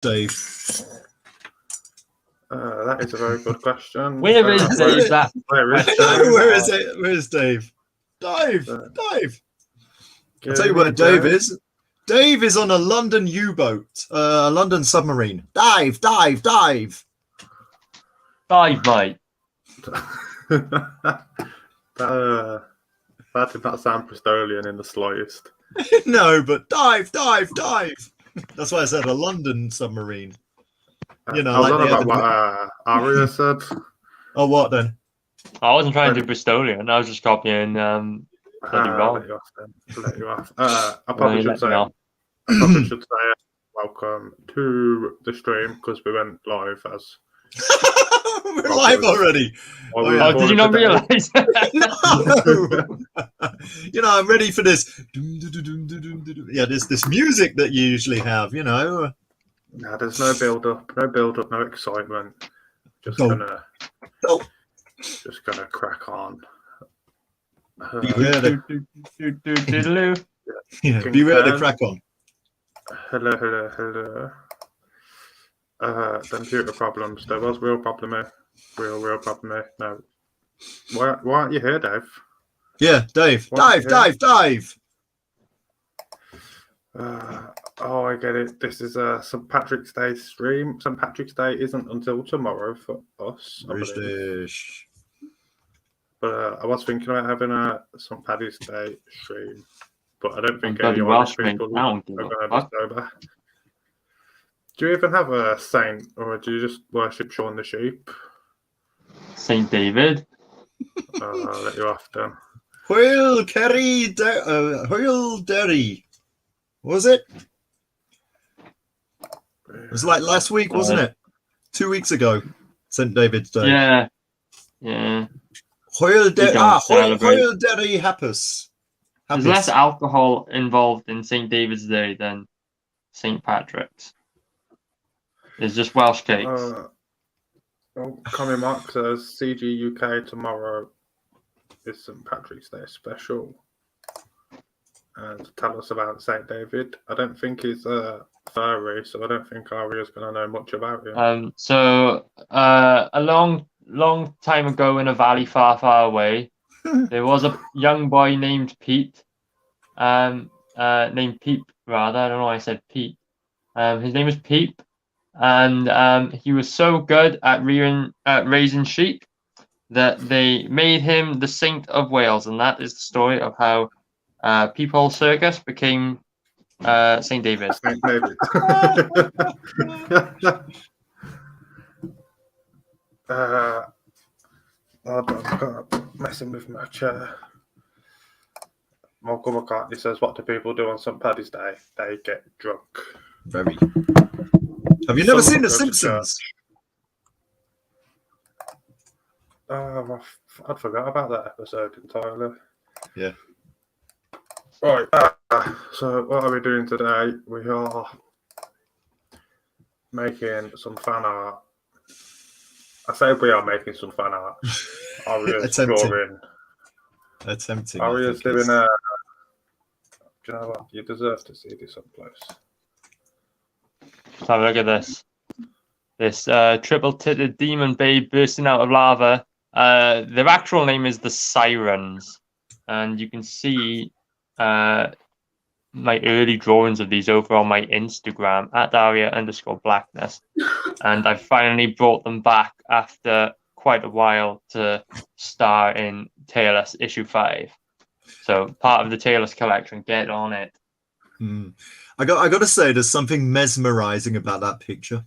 Dave? That is a very good question. Where is Dave? Where is I Dave? know, where is it? Where's Dave? Dave! I'll tell you where Dave is. Dave is on a London U-boat, a London submarine. Dive, mate. that did not sound Bristolian in the slightest. No, but dive. That's why I said a London submarine. You know, I was like on the about what Aria said. Oh, what then? I wasn't trying to do Bristolian. I was just copying bloody I'll wrong. let you off. I probably should say welcome to the stream because we went live as We're live already. Oh, did you not realise? You know, I'm ready for this. Yeah, this music that you usually have. You know. No, there's no build up, no excitement. Just gonna crack on. Beware the crack on. Hello. Computer problems. There was real problem here. Real problem here. No. Why aren't you here, Dave? Yeah, Dave. Dive. Oh, I get it. This is a St. Patrick's Day stream. St. Patrick's Day isn't until tomorrow for us. British. But I was thinking about having a St. Paddy's Day stream. But I don't think bloody any Welsh Irish people are people going to be sober. Do you even have a saint, or do you just worship Shaun the Sheep? St. David. I'll let you off then. Hoyle Derry. Was it? It was like last week, wasn't it? 2 weeks ago, St. David's Day. Yeah. Hoyle Derry Happus. There's less alcohol involved in St. David's Day than St. Patrick's. It's just Welsh cakes. Connie Mark says CG UK tomorrow is St. Patrick's Day special. And tell us about St. David. I don't think he's furry, so I don't think Aria's going to know much about him. So a long time ago in a valley far, far away, there was a young boy named Pete. Named Peep, rather. I don't know why I said Pete. His name was Peep, and he was so good at raising sheep that they made him the Saint of Wales, and that is the story of how Peephole Circus became St. David. St. David. I'm messing with my chair. Michael McCartney says, "What do people do on St. Paddy's Day? They get drunk." Very. Have you never seen The Simpsons? I'd forgot about that episode entirely. Yeah. Right. So what are we doing today? We are making some fan art. I say we are making some fan art. Aria's drawing. Attempting. Aria's doing a. Do you know what? You deserve to see this someplace. So have a look at this. This triple-titted demon babe bursting out of lava. Their actual name is the Sirens, and you can see my early drawings of these over on my Instagram at Daria_Blackness, and I finally brought them back after quite a while to star in TLS issue 5. So part of the TLS collection. Get on it. I got to say, there's something mesmerizing about that picture.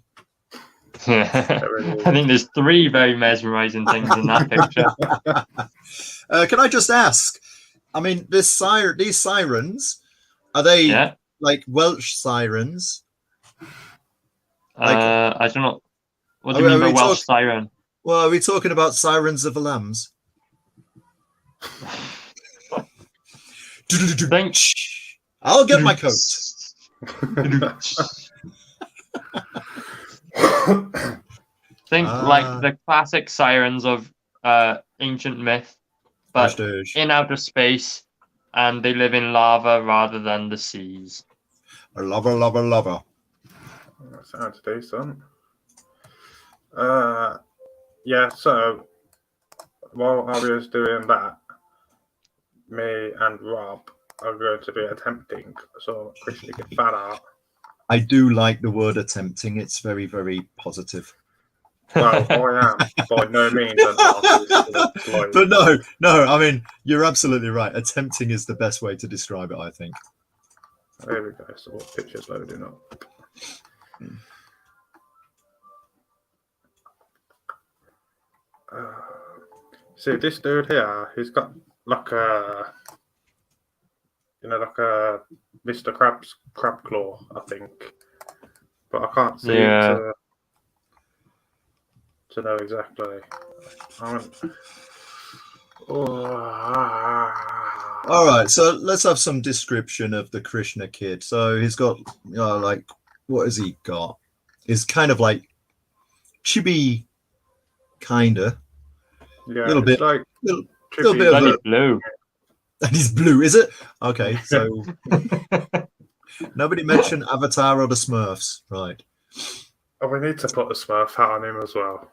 I think there's 3 very mesmerizing things in that picture. Can I just ask? I mean, these sirens, are they like Welsh sirens? I don't know. What do you mean by Welsh siren? Well, are we talking about Sirens of the Lambs? I'll get my coat. Think like the classic sirens of ancient myth, but in outer space, and they live in lava rather than the seas. A lover. That sounds decent. Yeah, so while I was doing that, me and Rob are going to be attempting some Krishna Kid fan art. I do like the word attempting. It's very, very positive. Well, I am by no means an artist. But no, I mean, you're absolutely right. Attempting is the best way to describe it, I think. There we go. So pictures loading up. See, this dude here, he's got like a, like a Mr. Crab's crab claw, I think. But I can't see to know exactly. All right, so let's have some description of the Krishna Kid. So he's got, like, what has he got? He's kind of like chibi, kinda. Yeah, little bit, like little bit of blue. And he's blue, is it? Okay, so nobody mentioned Avatar or the Smurfs, right? Oh, we need to put a Smurf hat on him as well.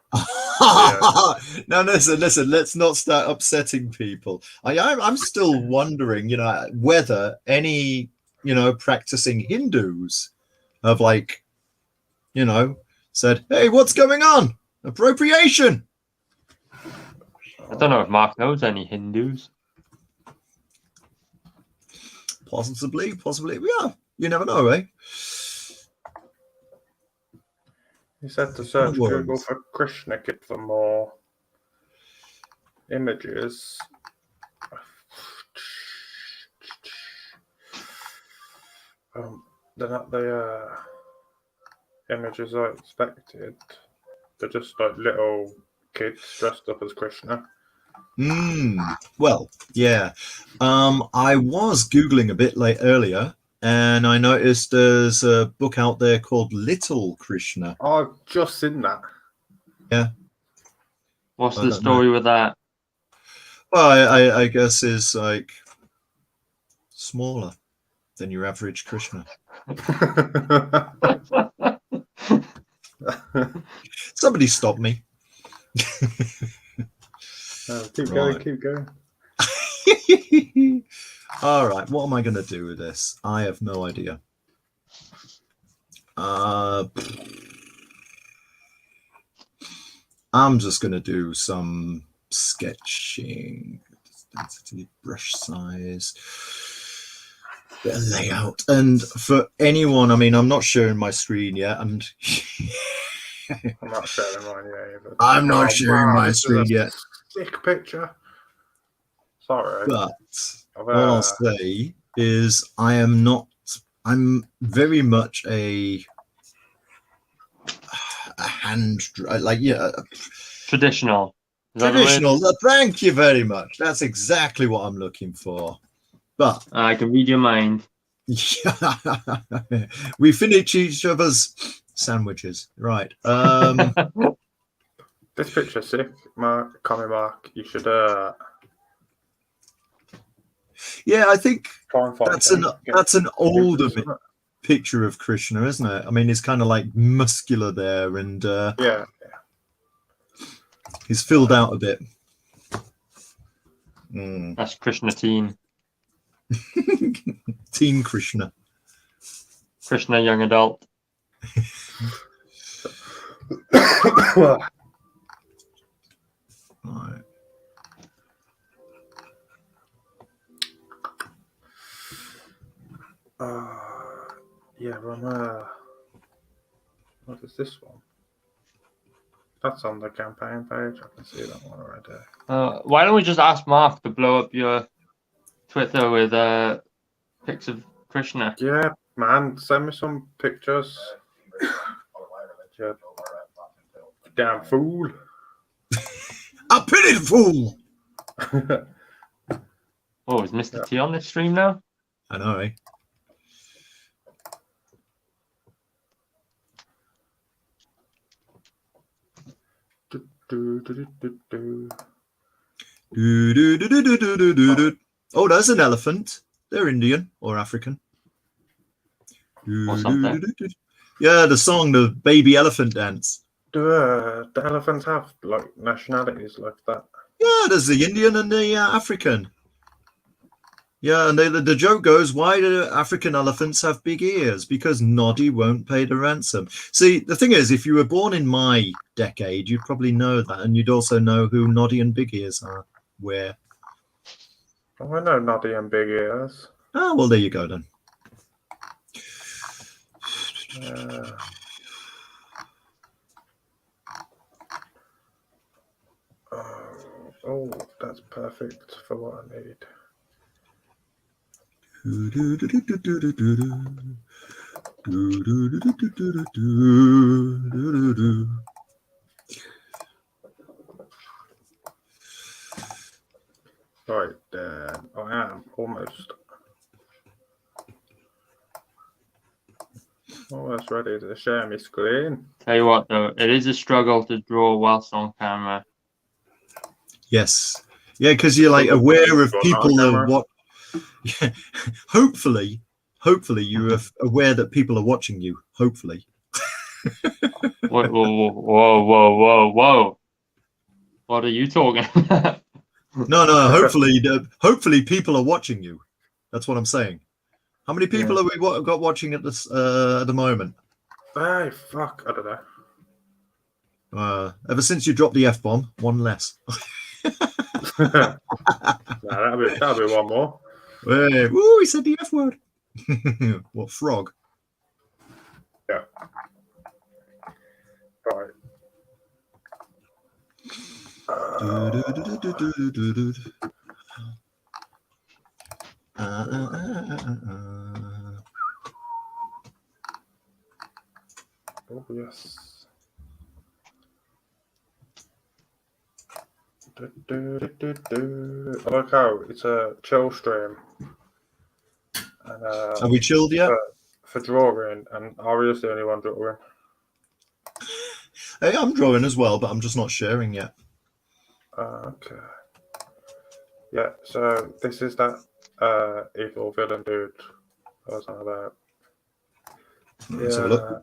Now, listen. Let's not start upsetting people. I'm still wondering, whether any, practicing Hindus have said, "Hey, what's going on? Appropriation." I don't know if Mark knows any Hindus. Possibly, yeah. You never know, eh? He said to search Google for Krishna Kid for more images. They're not the images I expected. They're just like little kids dressed up as Krishna. Well, yeah. I was Googling a bit earlier, and I noticed there's a book out there called Little Krishna. I've just seen that. Yeah. What's the story with that? Well, I guess is like smaller than your average Krishna. Somebody stop me. Keep going. All right, what am I going to do with this? I have no idea. I'm just going to do some sketching. Density, brush size, bit of layout. And for anyone, I mean, I'm not sharing my screen yet, and I'm not sharing mine yet either. I'm not sharing my screen yet. Sick picture. Sorry. But all I'll say is I'm very much a hand, traditional. Thank you very much. That's exactly what I'm looking for. But I can read your mind. We finish each other's sandwiches, right? This picture, sick, Mark. You should. Yeah, I think that's an older picture of Krishna, isn't it? I mean, he's kind of like muscular there, and yeah, he's filled out a bit. That's Krishna teen. Teen Krishna. Krishna young adult. Right. Yeah, what is this one? That's on the campaign page. I can see that one already. Why don't we just ask Mark to blow up your Twitter with pics of Krishna? Yeah, man, send me some pictures. Damn fool. A pity fool. Oh, is Mr. T on this stream now? I know, eh? Oh, there's an elephant. They're Indian or African. Or something. Yeah, the song, the baby elephant dance. Do the elephants have like nationalities like that? Yeah, there's the Indian and the African. Yeah, and the joke goes, why do African elephants have big ears? Because Noddy won't pay the ransom. See, the thing is, if you were born in my decade, you'd probably know that, and you'd also know who Noddy and Big Ears are. Where? Oh, I know Noddy and Big Ears. Oh, well, there you go then. Oh, that's perfect for what I need. Right, I am almost ready to share my screen. Tell you what, though, it is a struggle to draw whilst on camera. Yes. Yeah, because you're like aware of people of what. Yeah. Hopefully you're aware that people are watching you. Hopefully. Whoa. What are you talking about? No. Hopefully people are watching you. That's what I'm saying. How many people have we got watching at this at the moment? Hey, fuck! I don't know. Ever since you dropped the F-bomb, one less. Nah, that'll be one more. Hey, woo, he said the F word. What frog? Yeah. Right. Oh yes. I like how it's a chill stream. And, Are we chilled yet? For drawing, and Aria's the only one drawing. Hey, I'm drawing as well, but I'm just not sharing yet. Okay. Yeah, so this is that evil villain dude I was on about. Let's have a look.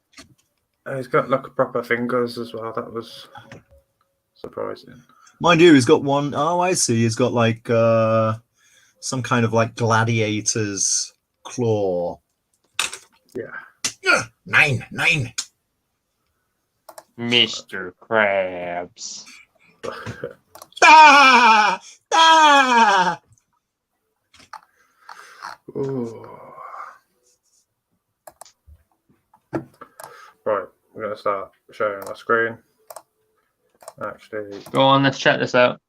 And he's got like proper fingers as well. That was surprising. Mind you, he's got one. Oh, I see. He's got like some kind of like gladiator's claw. Yeah. 9. Mr. Krabs. Ooh. Right, I'm going to start showing my screen. Actually, Go on, let's check this out.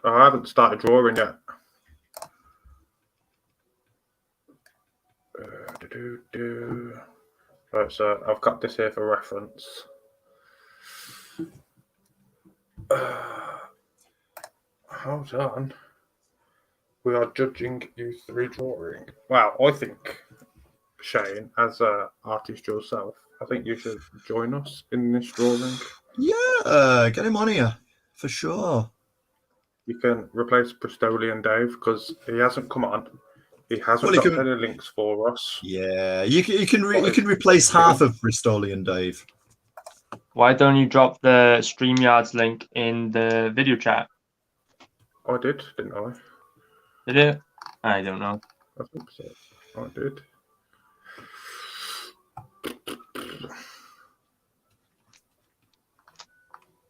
I haven't started drawing yet. Right, so I've got this here for reference. Hold on. We are judging you three drawing. Wow, I think, Shane, as an artist yourself, I think you should join us in this drawing. Yeah, get him on here for sure. You can replace Bristolian Dave because he hasn't come on. He hasn't got any links for us. Yeah, you can replace half of Bristolian Dave. Why don't you drop the StreamYard's link in the video chat? I did, didn't I? Did it? I don't know. I think so. I did.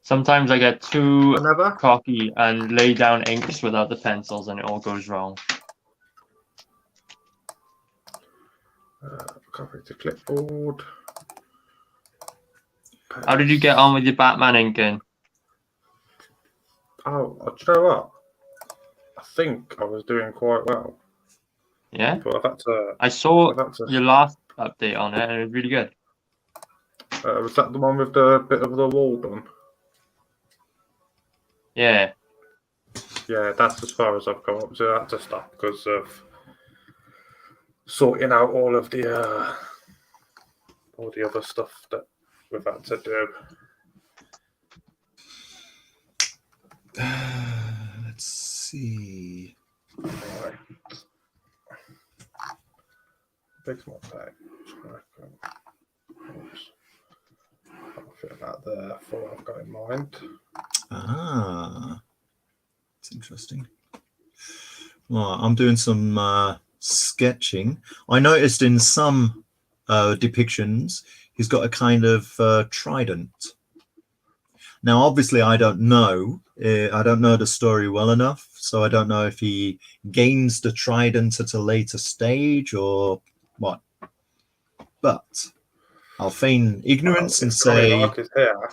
Sometimes I get too Never. cocky and lay down inks without the pencils and it all goes wrong. Copy to clipboard. Paste. How did you get on with your Batman inking? Oh, do you know what? I think I was doing quite well. Yeah? But I've had to, I saw your last update on it and it was really good. was that the one with the bit of the wall done? Yeah. Yeah, that's as far as I've come up to. I had to stop because of sorting out all the other stuff that we've had to do. Let's see. Right. Fix my page. I'll fit that there for what I've got in mind. Ah, it's interesting. Well, I'm doing some sketching. I noticed in some depictions he's got a kind of trident. Now, obviously, I don't know. I don't know the story well enough, so I don't know if he gains the trident at a later stage or what. But I'll feign ignorance and say, Mark is here.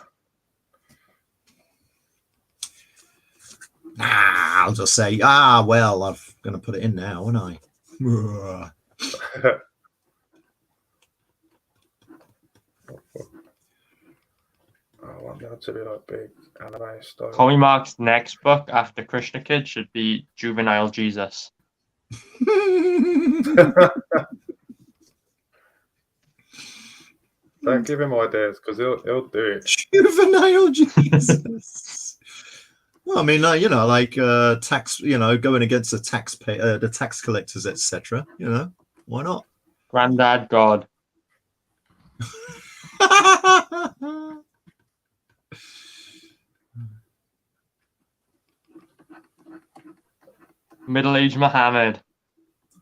I'll just say, well, I'm going to put it in now, aren't I? I want that to be like big anime style. Tommy Mark's next book after Krishna Kid should be Juvenile Jesus. Don't give him ideas because he'll do it. Juvenile Jesus. Well, I mean, like tax, going against the tax collectors, etc. Why not? Grandad God. Middle-aged Muhammad.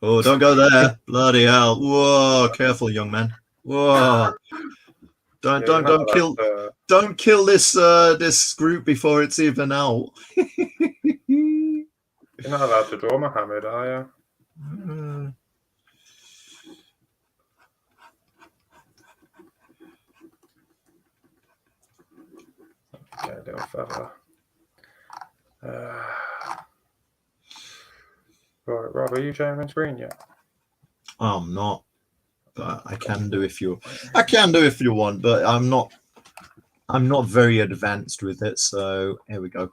Oh, don't go there! Bloody hell! Whoa, careful, young man! Whoa! Don't kill this group before it's even out. You're not allowed to draw Muhammad, are you? Okay, little fella. Right, Rob, are you sharing the screen yet? I'm not, but I can do if you want, but I'm not very advanced with it. So here we go.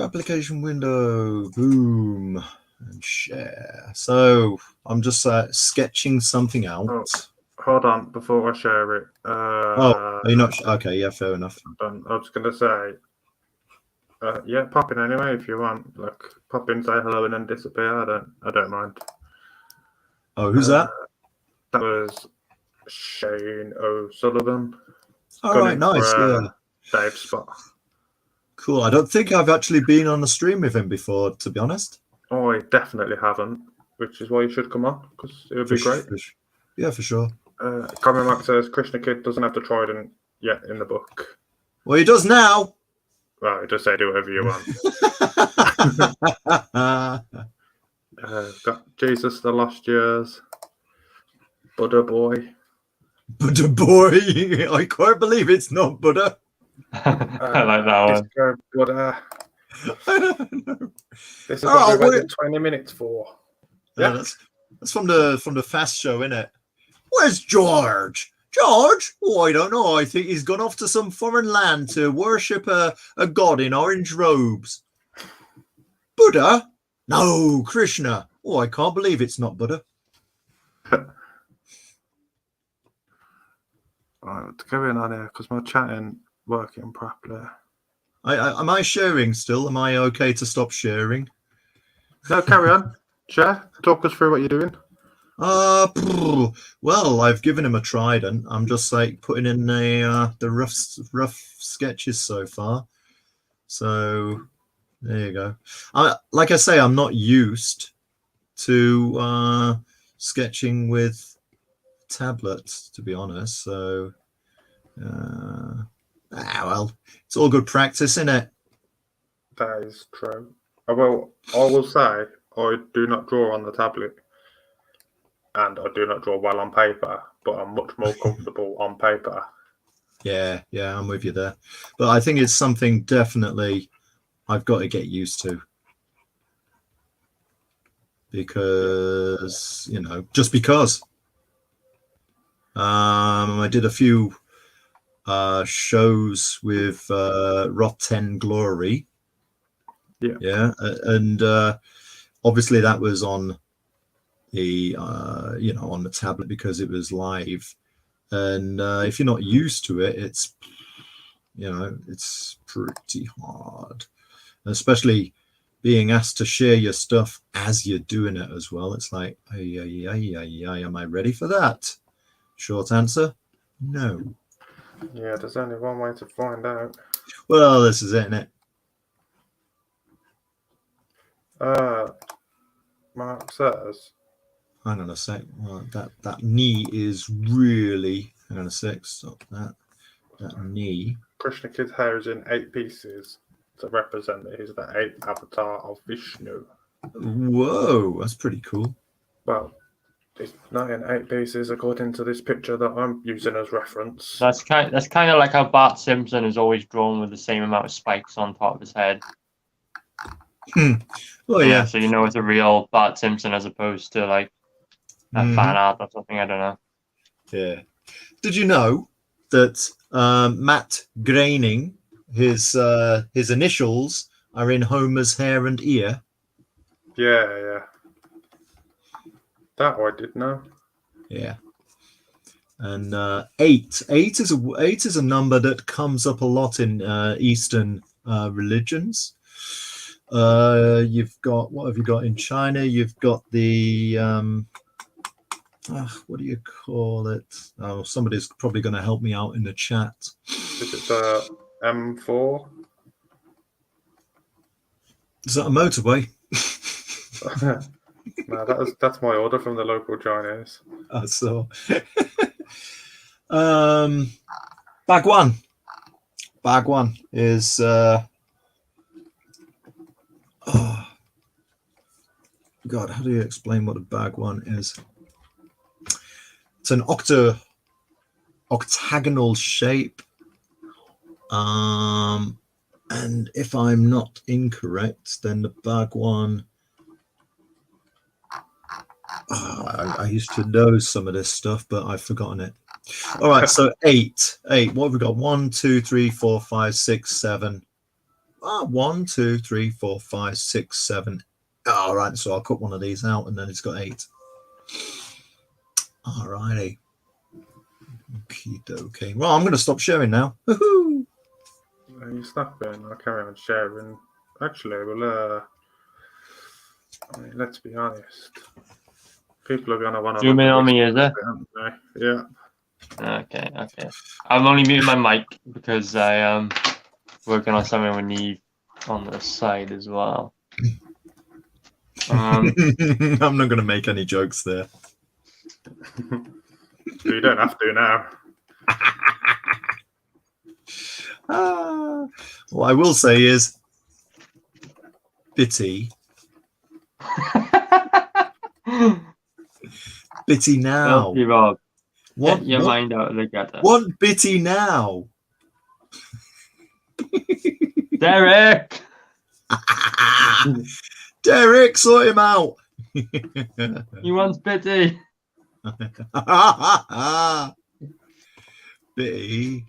Application window, boom, and share. So I'm just sketching something out. Oh, hold on, before I share it. Are you not? Okay, yeah, fair enough. I was going to say, yeah, pop in anyway if you want. Like, pop in, say hello, and then disappear. I don't mind. Oh, who's that? That was Shane O'Sullivan. All right, nice. Yeah, Dave's spot. Cool. I don't think I've actually been on the stream with him before, to be honest. Oh, I definitely haven't, which is why you should come on because it would be great. Yeah, for sure. Common Mark says Krishna Kid doesn't have the trident yet in the book. Well, he does now. Well, just say do whatever you want. Got Jesus the Lost Years, Buddha Boy. Buddha Boy. I can't believe it's not Buddha. I like that one. Disco Buddha. I don't know. This is what we waited 20 minutes for. Yeah, that's from the Fast Show, isn't it? Where's George? George? Oh, I don't know. I think he's gone off to some foreign land to worship a god in orange robes. Buddha? No, Krishna. Oh, I can't believe it's not Buddha. Right, what's going on here? Because my chatting working properly. Am I sharing still? Am I okay to stop sharing? No, carry on. Share. Talk us through what you're doing. Well, I've given him a trident. I'm just like putting in the rough sketches so far. So there you go. Like I say, I'm not used to sketching with tablets, to be honest. So well, it's all good practice, isn't it? That is true. I will say I do not draw on the tablet. And I do not draw well on paper, but I'm much more comfortable on paper. Yeah, I'm with you there. But I think it's something definitely I've got to get used to. Because, just because. I did a few shows with Rot 10 Glory. Yeah. And obviously that was on the on the tablet because it was live, and if you're not used to it, it's pretty hard, especially being asked to share your stuff as you're doing it as well. It's like, am I ready for that? Short answer, no. Yeah, there's only one way to find out. Well, this is it, isn't it? Mark says, Hang on a sec. Well, that knee is really. Hang on a sec. Stop that. That knee. Krishna Kid's hair is in 8 pieces to represent that he's the 8th avatar of Vishnu. Whoa, that's pretty cool. Well, it's not in 8 pieces according to this picture that I'm using as reference. That's kind of like how Bart Simpson is always drawn with the same amount of spikes on top of his head. Oh yeah. So you know it's a real Bart Simpson as opposed to like a fan art or something. I don't know. Yeah. Did you know that Matt Groening, his initials are in Homer's hair and ear? Yeah. That I did know. Yeah. And 8 is a number that comes up a lot in Eastern religions. You've got, what have you got in China? You've got the what do you call it? Oh, somebody's probably going to help me out in the chat. Is it the M4? Is that a motorway? No, that's my order from the local Chinese. So bag one is God, how do you explain what a bag one is? It's an octagonal shape, and if I'm not incorrect, then the bag one, I used to know some of this stuff, but I've forgotten it. All right, so 8. What have we got? 1, 2, 3, 4, 5, 6, 7. 1, 2, 3, 4, 5, 6, 7. All right, so I'll cut one of these out, and then it's got 8. All righty. Okay. Well, I'm going to stop sharing now. Woohoo! You stop it and I'll carry on sharing. Actually, well, let's be honest. People are going to want to Zoom in on me, is it? Yeah. Okay. I'm only muting my mic because I am working on something we need on the side as well. I'm not going to make any jokes there. You don't have to now. What I will say is, Bitty. Bitty now. Healthy Rob. Get your mind out of the gutter. What Bitty now? Derek! Derek, sort him out. He wants Bitty. Bitty.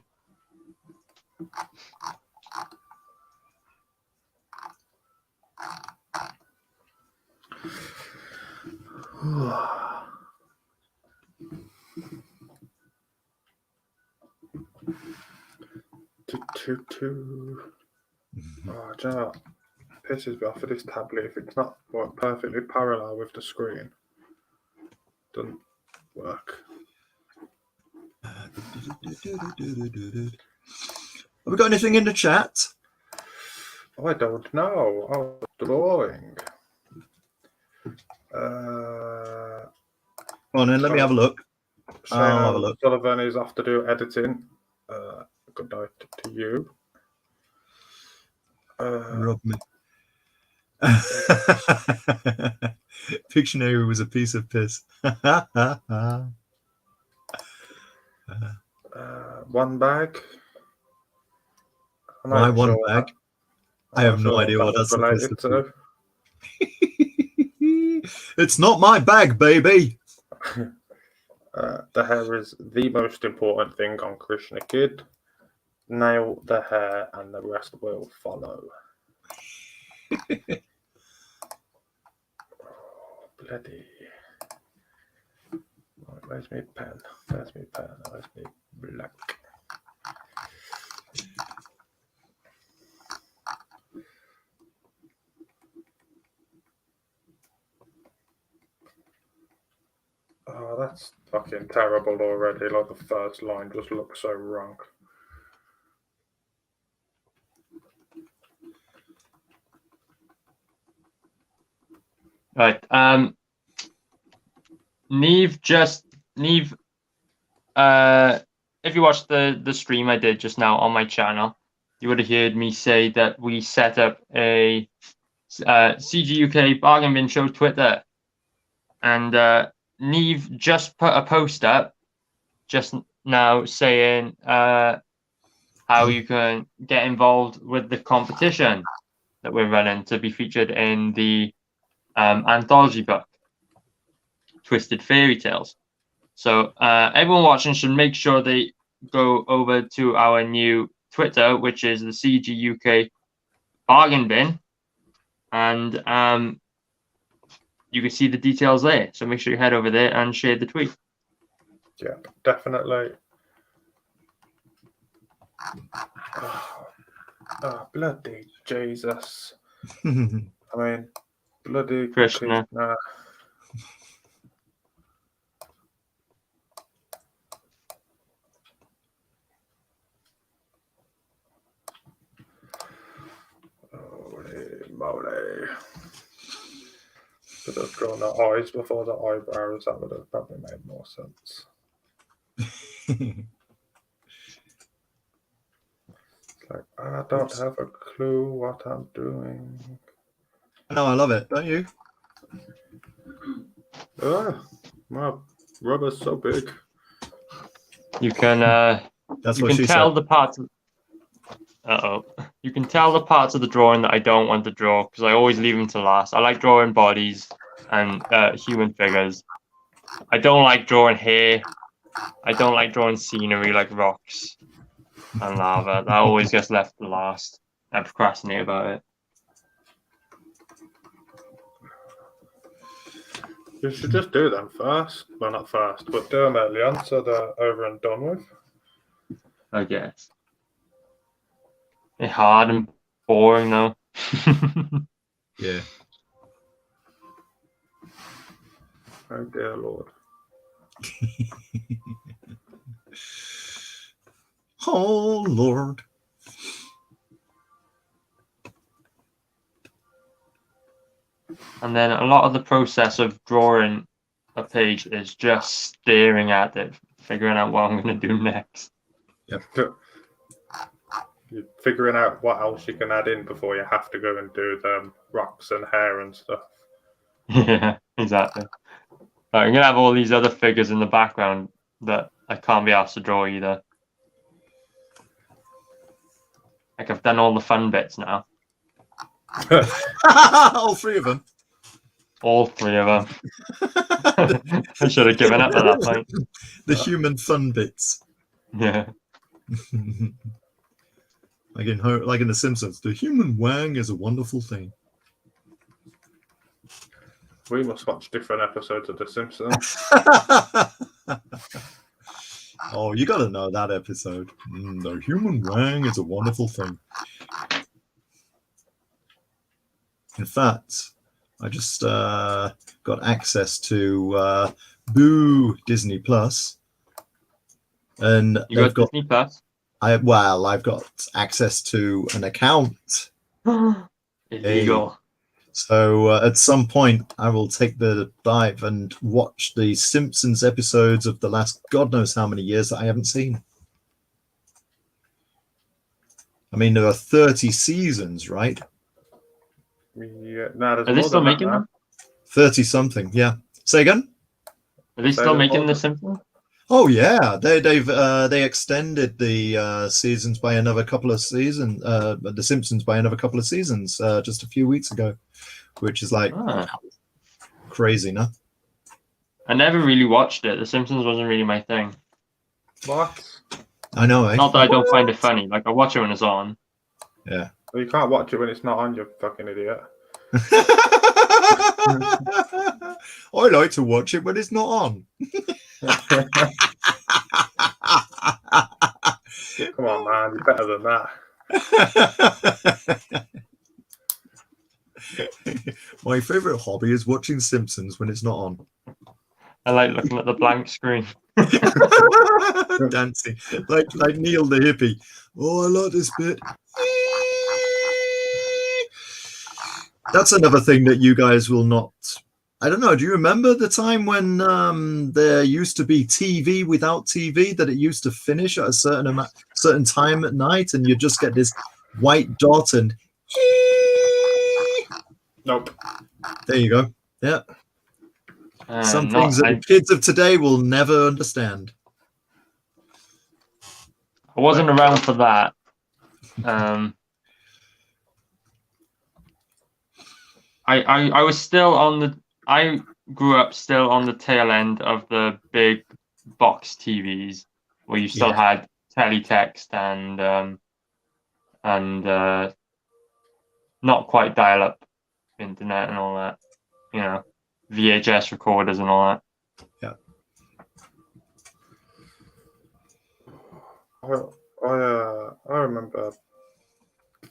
Oh, do you know what? Pisses me off of this tablet if it's not perfectly parallel with the screen. Doesn't work. Have we got anything in the chat? I don't know. I was drawing. Come on then, let me have a look. I'll have a look. Sullivan is off to do editing. Good night to you. Rob me. Pictionary was a piece of piss. One bag. Why one bag? I have no idea what that's supposed to be. It's not my bag, baby. The hair is the most important thing on Krishna Kid. Nail the hair and the rest will follow. Bloody. Where's my pen? Where's my black? Oh, that's fucking terrible already. Like the first line just looks so wrong. Right. Neve, if you watched the stream I did just now on my channel, you would have heard me say that we set up a CG UK bargain bin show Twitter, and Neve just put a post up just now saying how you can get involved with the competition that we're running to be featured in the anthology book, Twisted Fairy Tales. So everyone watching should make sure they go over to our new Twitter, which is the CG UK bargain bin, and you can see the details there. So make sure you head over there and share the tweet. Yeah, definitely. Oh, bloody Jesus. I mean, bloody Krishna. Holy moly. Should have drawn the eyes before the eyebrows. That would have probably made more sense. It's like, I don't have a clue what I'm doing. No, I love it, don't you? My rubber's so big. You can That's you what can she tell said. the parts. You can tell the parts of the drawing that I don't want to draw because I always leave them to last. I like drawing bodies and human figures. I don't like drawing hair. I don't like drawing scenery like rocks and lava. That always gets left to last. I procrastinate about it. You should just do them first. Well, not first, but do them early on so they're over and done with. I guess. They're hard and boring though. Yeah. Oh dear Lord. Oh Lord. And then a lot of the process of drawing a page is just staring at it, figuring out what I'm going to do next. Yep. You're figuring out what else you can add in before you have to go and do the rocks and hair and stuff. Yeah, exactly. I'm going to have all these other figures in the background that I can't be asked to draw either. Like I've done all the fun bits now. All three of them. All three of them. I should have given up at that point. The human fun bits. Yeah. like in The Simpsons, the human wang is a wonderful thing. We must watch different episodes of The Simpsons. Oh, you got to know that episode. The human wang is a wonderful thing. In fact, I just got access to Boo Disney Plus, and You got Disney Plus? I've got access to an account. Illegal. So at some point, I will take the dive and watch the Simpsons episodes of the last God knows how many years that I haven't seen. I mean, there are 30 seasons, right? Yeah, no, Are they still making them? 30 something, yeah. Say again? Are they still making The Simpsons? Oh yeah, they extended the seasons by another couple of seasons. The Simpsons by another couple of seasons just a few weeks ago, which is like crazy, no? I never really watched it. The Simpsons wasn't really my thing. What? I know, eh? Not that I don't find it funny. Like I watch it when it's on. Yeah. Well, you can't watch it when it's not on, you fucking idiot. I like to watch it when it's not on. Come on, man, you're better than that. My favorite hobby is watching Simpsons when it's not on. I like looking at the blank screen. Dancing like Neil the hippie. Oh, I like this bit. That's another thing that you guys will not. I don't know. Do you remember the time when there used to be TV without TV? That it used to finish at a certain time at night, and you just get this white dot and. Nope. There you go. Yeah. Some things that I the kids of today will never understand. wasn't around for that. I was still on the. I grew up still on the tail end of the big box TVs where you still had teletext and not quite dial-up internet and all that. You know, VHS recorders and all that. Yeah. I remember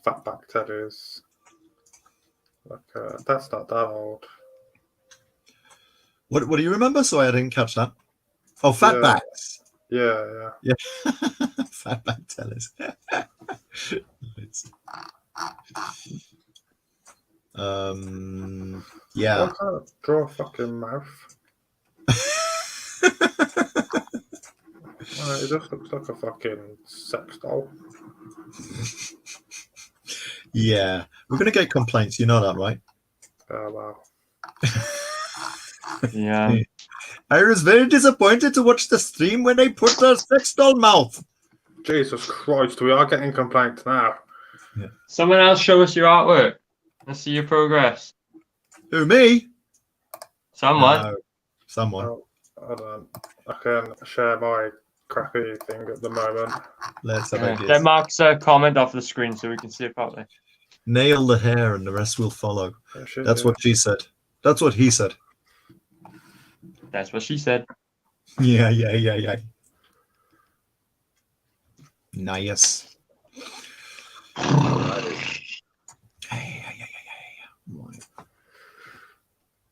fatback tellies. Like that's not that old. What do you remember? Sorry, I didn't catch that. Oh, fatbacks. Yeah. Fatback tellers. Yeah. Why can't I draw a fucking mouth? It just looks like a fucking sex doll. Yeah. We're gonna get complaints. You know that, right? Oh wow. Yeah. I was very disappointed to watch the stream when they put the sex doll mouth. Jesus Christ, we are getting complaints now. Yeah. Someone else show us your artwork. Let's see your progress. Who, me? Someone. No, someone. Oh, hold on. I can share my crappy thing at the moment. Let's have Get ideas. Mark's comment off the screen so we can see it properly. Nail the hair and the rest will follow. Oh, shit, That's what she said. That's what he said. That's what she said. Yeah. Nice.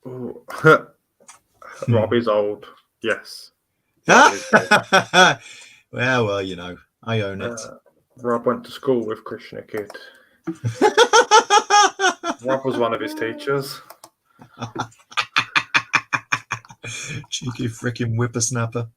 Ooh. Robbie's old. Yes. well, you know, I own it. Rob went to school with Krishna Kid. Rob was one of his teachers. Cheeky freaking whippersnapper.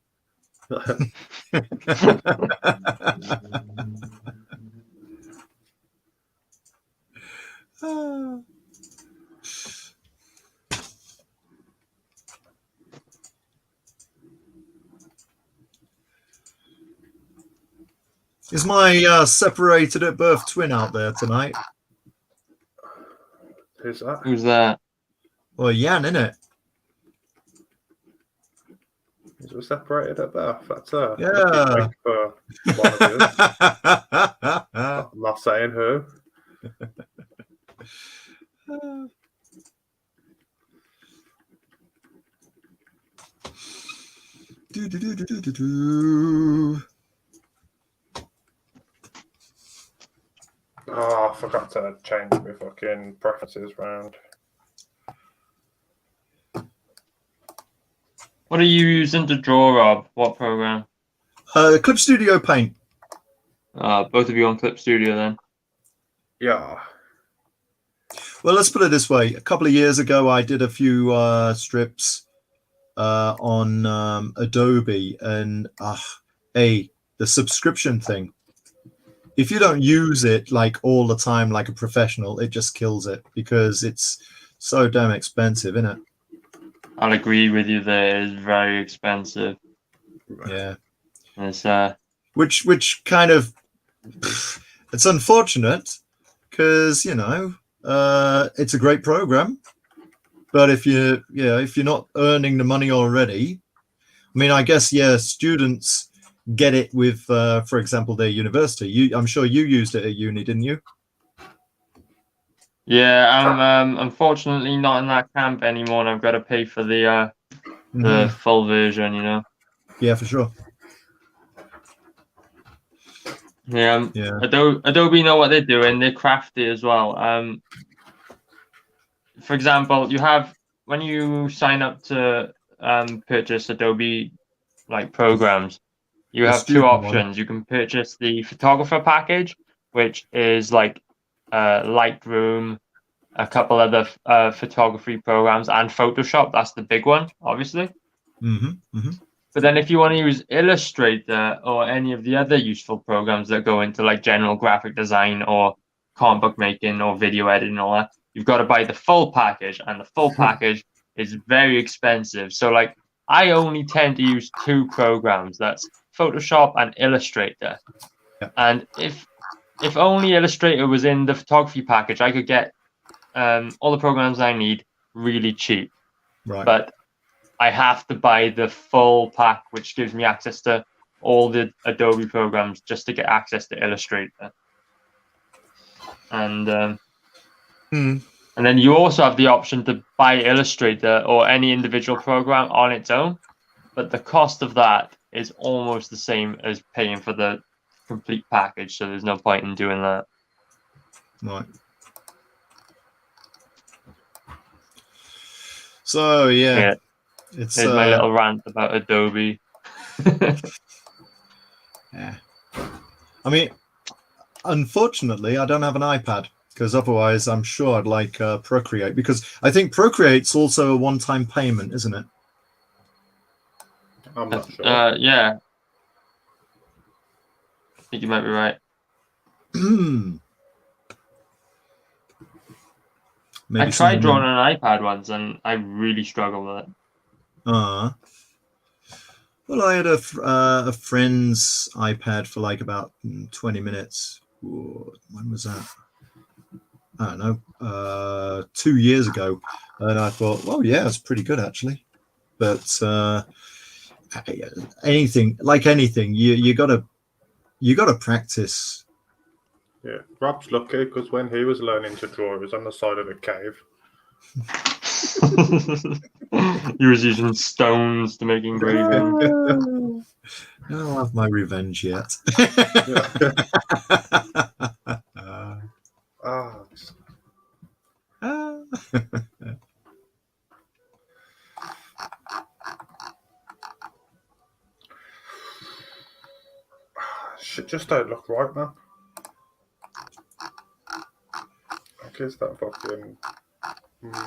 Is my separated at birth twin out there tonight? Who's that? Who's that? Well, Jan, innit? We're separated at birth. That's her. Yeah. For one of you. I'm not saying who. Oh, I forgot to change my fucking preferences round. What are you using to draw, Rob? What program? Clip Studio Paint. Both of you on Clip Studio then. Yeah. Well, let's put it this way. A couple of years ago, I did a few strips on Adobe, and the subscription thing. If you don't use it like all the time, like a professional, it just kills it because it's so damn expensive, isn't it? I'll agree with you there. It's very expensive. Yeah. It's Which kind of it's unfortunate because you know it's a great program, but if you're not earning the money already, I mean, I guess students get it with, for example, their university. I'm sure you used it at uni, didn't you? Yeah, I'm unfortunately not in that camp anymore, and I've got to pay for the full version. You know. Yeah, for sure. Yeah. Adobe know what they're doing. They're crafty as well. For example, you have when you sign up to purchase Adobe like programs, you The have two student one. options. You can purchase the photographer package, which is like Lightroom, a couple other photography programs, and Photoshop. That's the big one, obviously. But then if you want to use Illustrator or any of the other useful programs that go into like general graphic design or comic book making or video editing and all that, you've got to buy the full package, and the full package is very expensive. So like I only tend to use two programs. That's Photoshop and Illustrator. Yeah. And if only Illustrator was in the photography package, I could get all the programs I need really cheap. Right. But I have to buy the full pack, which gives me access to all the Adobe programs just to get access to Illustrator. And and then you also have the option to buy Illustrator or any individual program on its own, but the cost of that is almost the same as paying for the complete package, so there's no point in doing that. Right. So yeah. It's Here's my little rant about Adobe. Yeah. I mean, unfortunately, I don't have an iPad, because otherwise I'm sure I'd like Procreate, because I think Procreate's also a one-time payment, isn't it? I'm not sure. Yeah. I think you might be right. I tried drawing on an iPad once, and I really struggled with it. Well, I had a friend's iPad for like about 20 minutes. Ooh, when was that? I don't know. 2 years ago, and I thought, well, yeah, it's pretty good actually. But anything, you gotta practice. Yeah, Rob's lucky because when he was learning to draw, he was on the side of the cave. He was using stones to make engravings. I'll have my revenge yet. Shit just don't look right, man. Like, is that fucking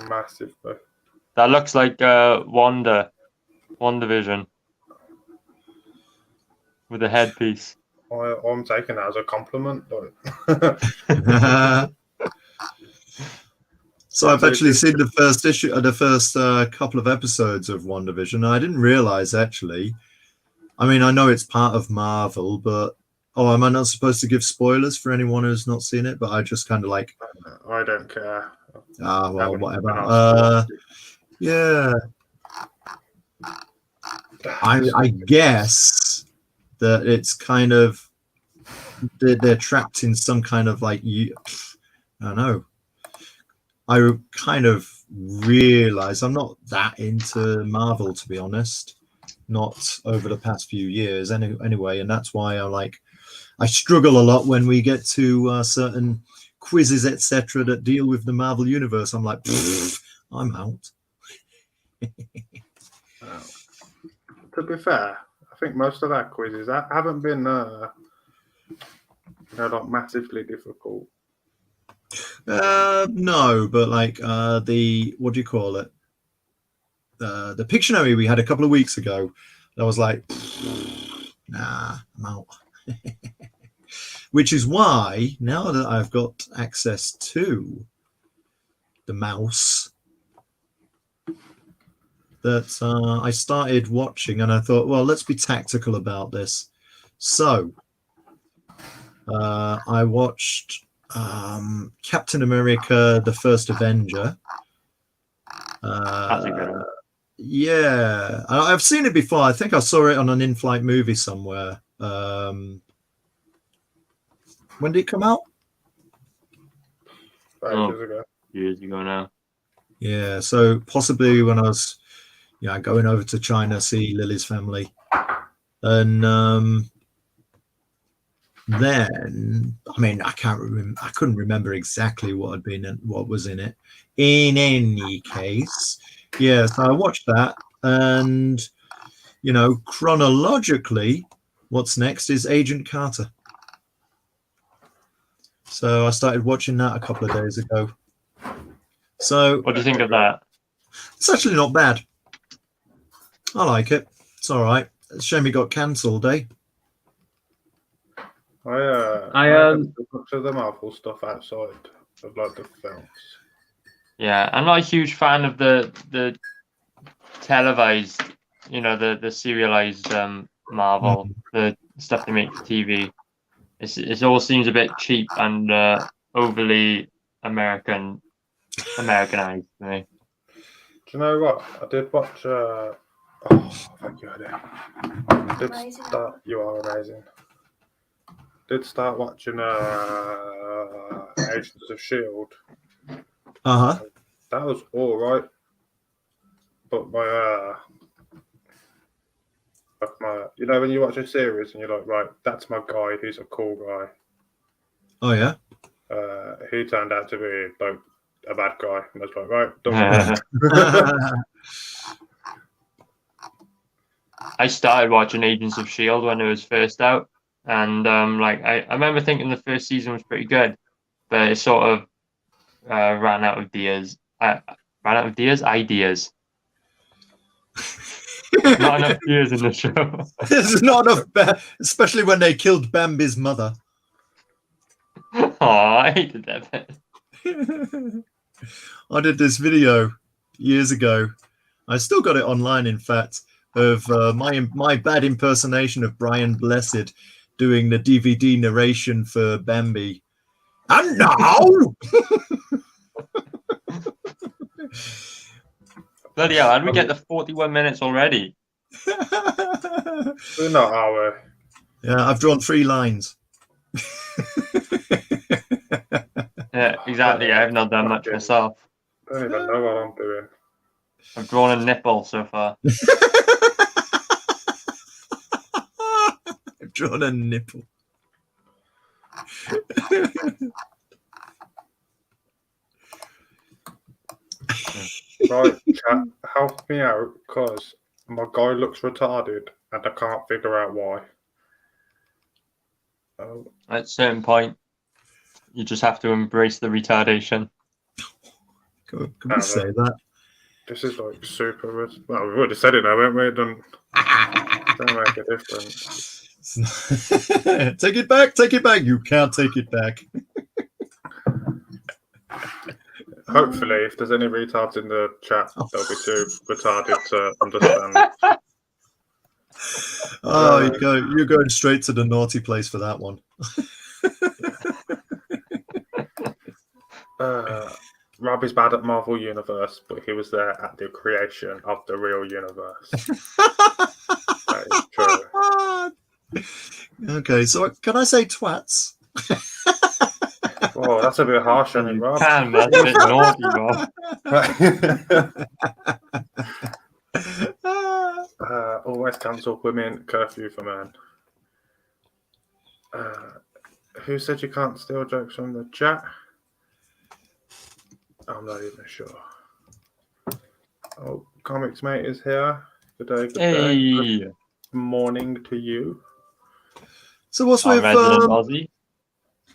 massive, though? That looks like WandaVision with a headpiece. I'm taking that as a compliment. So I've actually seen the first issue, the first couple of episodes of WandaVision. I didn't realize actually. I mean, I know it's part of Marvel, but am I not supposed to give spoilers for anyone who's not seen it? But I just kind of like. I don't care. Well, whatever. Yeah. I guess that it's kind of they're trapped in some kind of like I don't know. I kind of realize I'm not that into Marvel, to be honest. Not over the past few years, anyway, and that's why I struggle a lot when we get to certain quizzes, etc., that deal with the Marvel universe. I'm like, I'm out. To be fair, I think most of our quizzes haven't been, like massively difficult. No, but like the what do you call it? The Pictionary we had a couple of weeks ago. I was like, nah, I'm out. Which is why now that I've got access to the mouse, that I started watching, and I thought, well, let's be tactical about this. So I watched Captain America: The First Avenger. That's a good one. Yeah, I've seen it before. I think I saw it on an in-flight movie somewhere. When did it come out? 5 years ago. Years ago now. Yeah, so possibly when I was, going over to China, see Lily's family, and then I mean I couldn't remember exactly what was in it. In any case, yeah, so I watched that, And, you know, chronologically, what's next is Agent Carter. So I started watching that a couple of days ago. So What do you think of that? it's actually not bad. I like it. It's all right. It's a shame it got cancelled, eh? I haven't seen much of the Marvel stuff outside of like the films. Yeah, I'm not a huge fan of the televised, you know, the serialized Marvel, the stuff they make for TV. It all seems a bit cheap and overly Americanized to me. Do you know what? I did watch. Oh, thank you, Eddie. I did start. You are amazing. Did start watching Agents of Shield. Uh-huh. That was all right, but you know, when you watch a series and you're like, right, that's my guy. He's a cool guy. Oh, yeah? He turned out to be like a bad guy. And I was like, right, done. I started watching Agents of Shield when it was first out, and like I remember thinking the first season was pretty good, but it sort of ran out of ideas. Ideas. Not enough ideas in the show. There's not enough, especially when they killed Bambi's mother. Oh, I hated that bit. I did this video years ago. I still got it online, in fact, of my bad impersonation of Brian Blessed doing the DVD narration for Bambi. And now, Bloody hell, how did we get to 41 minutes already? We're not, are we? Yeah, I've drawn 3 lines. Yeah, exactly. I have not done much myself. I don't even know what I'm doing. I've drawn a nipple so far. I've drawn a nipple. Right, chat, help me out, because my guy looks retarded and I can't figure out why. Oh, At a certain point, you just have to embrace the retardation. Can we say that? this is like super. Well, we've already said it now, haven't we? It don't make a difference. Take it back, take it back. You can't take it back. Hopefully, if there's any retards in the chat, they'll be too retarded to understand. Oh, you're going straight to the naughty place for that one. Rob is bad at Marvel Universe, but he was there at the creation of the real universe. That is true. Okay, so can I say twats? Oh, that's a bit harsh on him, Rob. Damn, that's a bit naughty, Rob. Always cancel women, curfew for men. Who said you can't steal jokes from the chat? I'm not even sure. Oh, Comics Mate is here. Good day, good day. Hey, Good morning to you. So what's our with resident Aussie.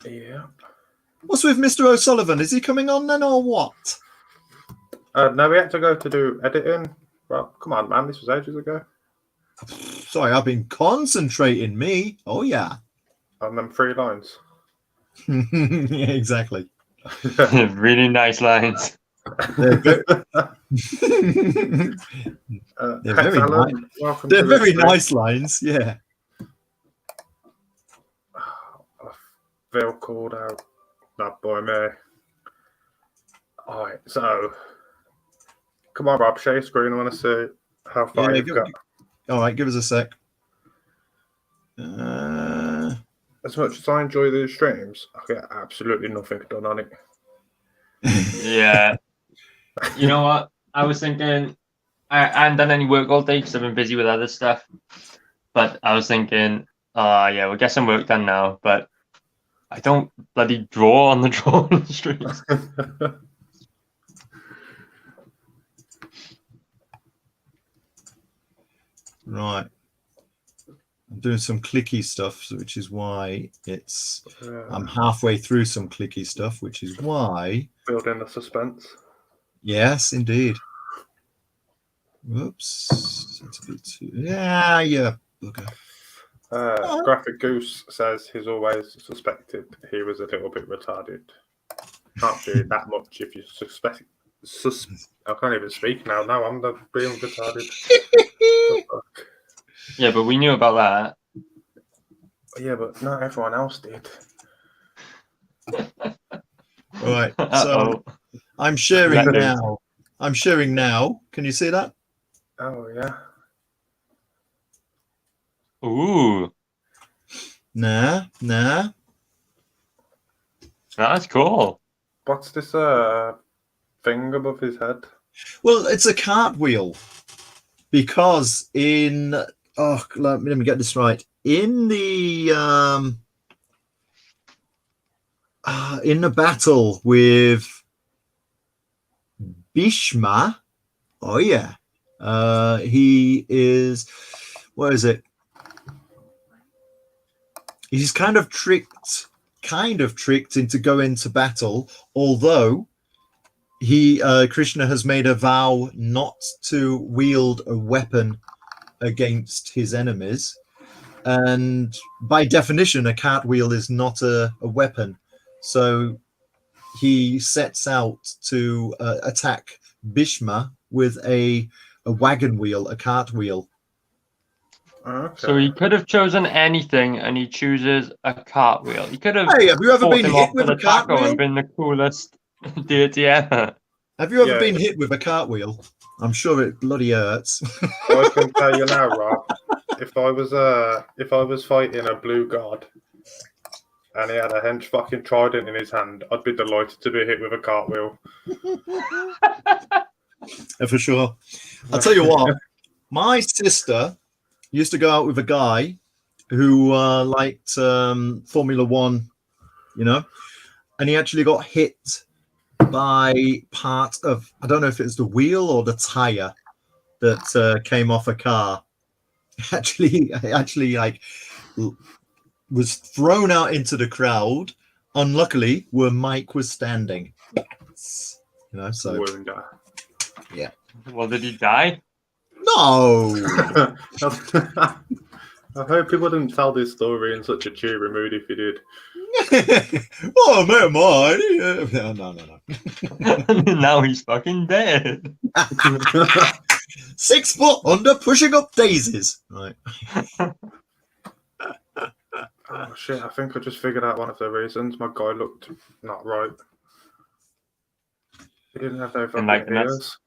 Yeah. what's with Mr. O'Sullivan? Is he coming on then, or what? No, we had to go to do editing. Well, come on, man. This was ages ago. Sorry, I've been concentrating, me. Oh, yeah. On them 3 lines. Yeah, exactly. Really nice lines. They're very, Hey, very Alan, nice. welcome They're to the very stream. nice lines, yeah. I feel called out. That boy, me. Alright, so come on, Rob, share your screen. I want to see how far Yeah, you've got. All right, give us a sec. As much as I enjoy these streams, I get absolutely nothing done on it. Yeah. You know what? I was thinking, I hadn't done any work all day because I've been busy with other stuff. But I was thinking, yeah, we'll get some work done now. But I don't bloody draw on the drawing streams. Right. I'm doing some clicky stuff, which is why it's. I'm halfway through some clicky stuff, which is why. Building the suspense. Yes, indeed. Whoops. That's a bit too. Yeah. Bugger. Graphic Goose says he's always suspected he was a little bit retarded. Can't be that much if you suspect. I can't even speak now. Now I'm the real retarded. Yeah, but we knew about that. Yeah, but not everyone else did. Right. So Uh-oh. I'm sharing Let loose. now. I'm sharing now. Can you see that? Oh yeah. Ooh, Nah. that's cool. What's this thing above his head? Well, it's a cartwheel because let me get this right. In the battle with Bhishma, oh yeah, he is. What is it? He's kind of tricked into going to battle, although Krishna has made a vow not to wield a weapon against his enemies, and by definition a cartwheel is not a weapon, so he sets out to attack Bhishma with a wagon wheel, a cartwheel. Okay. So he could have chosen anything, and he chooses a cartwheel. He could have. Hey, have you ever fought been him hit off with a a taco cartwheel? and been the coolest deity ever? Have you ever Yeah. been hit with a cartwheel? I'm sure it bloody hurts. I can tell you now, Rob. If I was fighting a blue god and he had a hench fucking trident in his hand, I'd be delighted to be hit with a cartwheel. For sure. I'll tell you what, my sister used to go out with a guy who liked Formula One, and he actually got hit by part of, I don't know if it was the wheel or the tire that came off a car. Actually like was thrown out into the crowd, unluckily where Mike was standing. So Wonder. yeah. Well, did he die? No. I hope people didn't tell this story in such a cheery mood if you did. Oh, man, no. Now he's fucking dead. 6 foot under pushing up daisies. Right. Oh shit, I think I just figured out one of the reasons my guy looked not right. He didn't have no fucking like ears.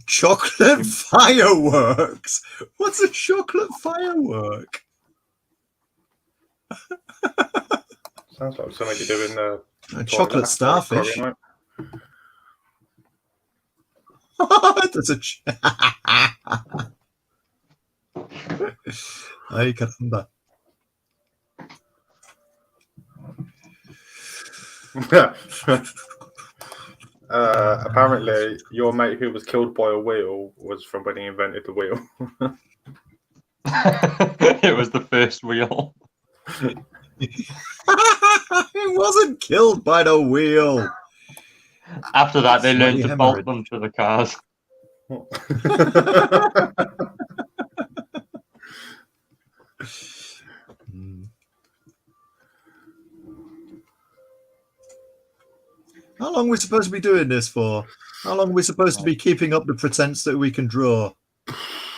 Chocolate fireworks. What's a chocolate firework? Sounds like something you do in the A chocolate starfish. That's a. Ay, caramba. Apparently, your mate who was killed by a wheel was from when he invented the wheel. It was the first wheel. It wasn't killed by the wheel. After that, they learned to bolt hemorrhage. them to the cars. How long are we supposed to be doing this for? How long are we supposed to be keeping up the pretense that we can draw?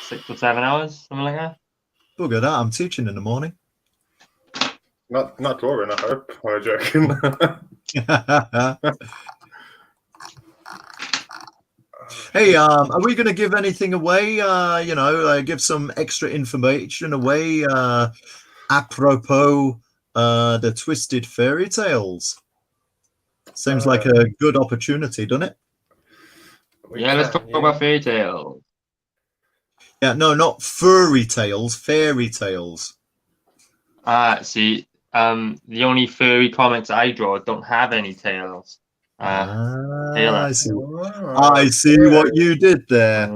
6 or 7 hours, something like that. Bugger that, I'm teaching in the morning. Not drawing, I hope. I'm joking. Hey, are we going to give anything away? Give some extra information away apropos the Twisted Fairy Tales. Seems like a good opportunity, doesn't it? Let's talk about fairy tales. Yeah, no, not furry tales, fairy tales. See, the only furry comics I draw don't have any tails. Taylor. I see. I see what you did there.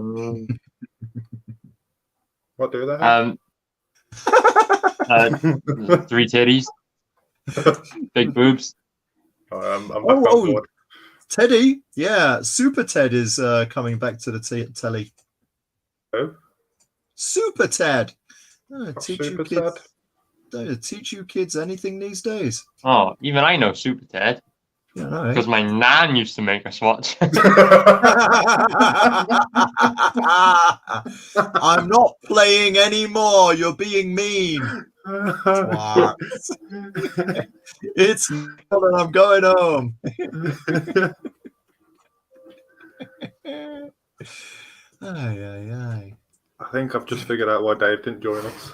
What do they have? Three titties, big boobs. I'm back on board. Teddy, yeah, Super Ted is coming back to the telly. Who? Super Ted. Super Ted? Teach you kids anything these days. Oh, even I know Super Ted. Yeah, no, because my nan used to make us watch. I'm not playing anymore. You're being mean. It's not, and I'm going home. Aye. I think I've just figured out why Dave didn't join us.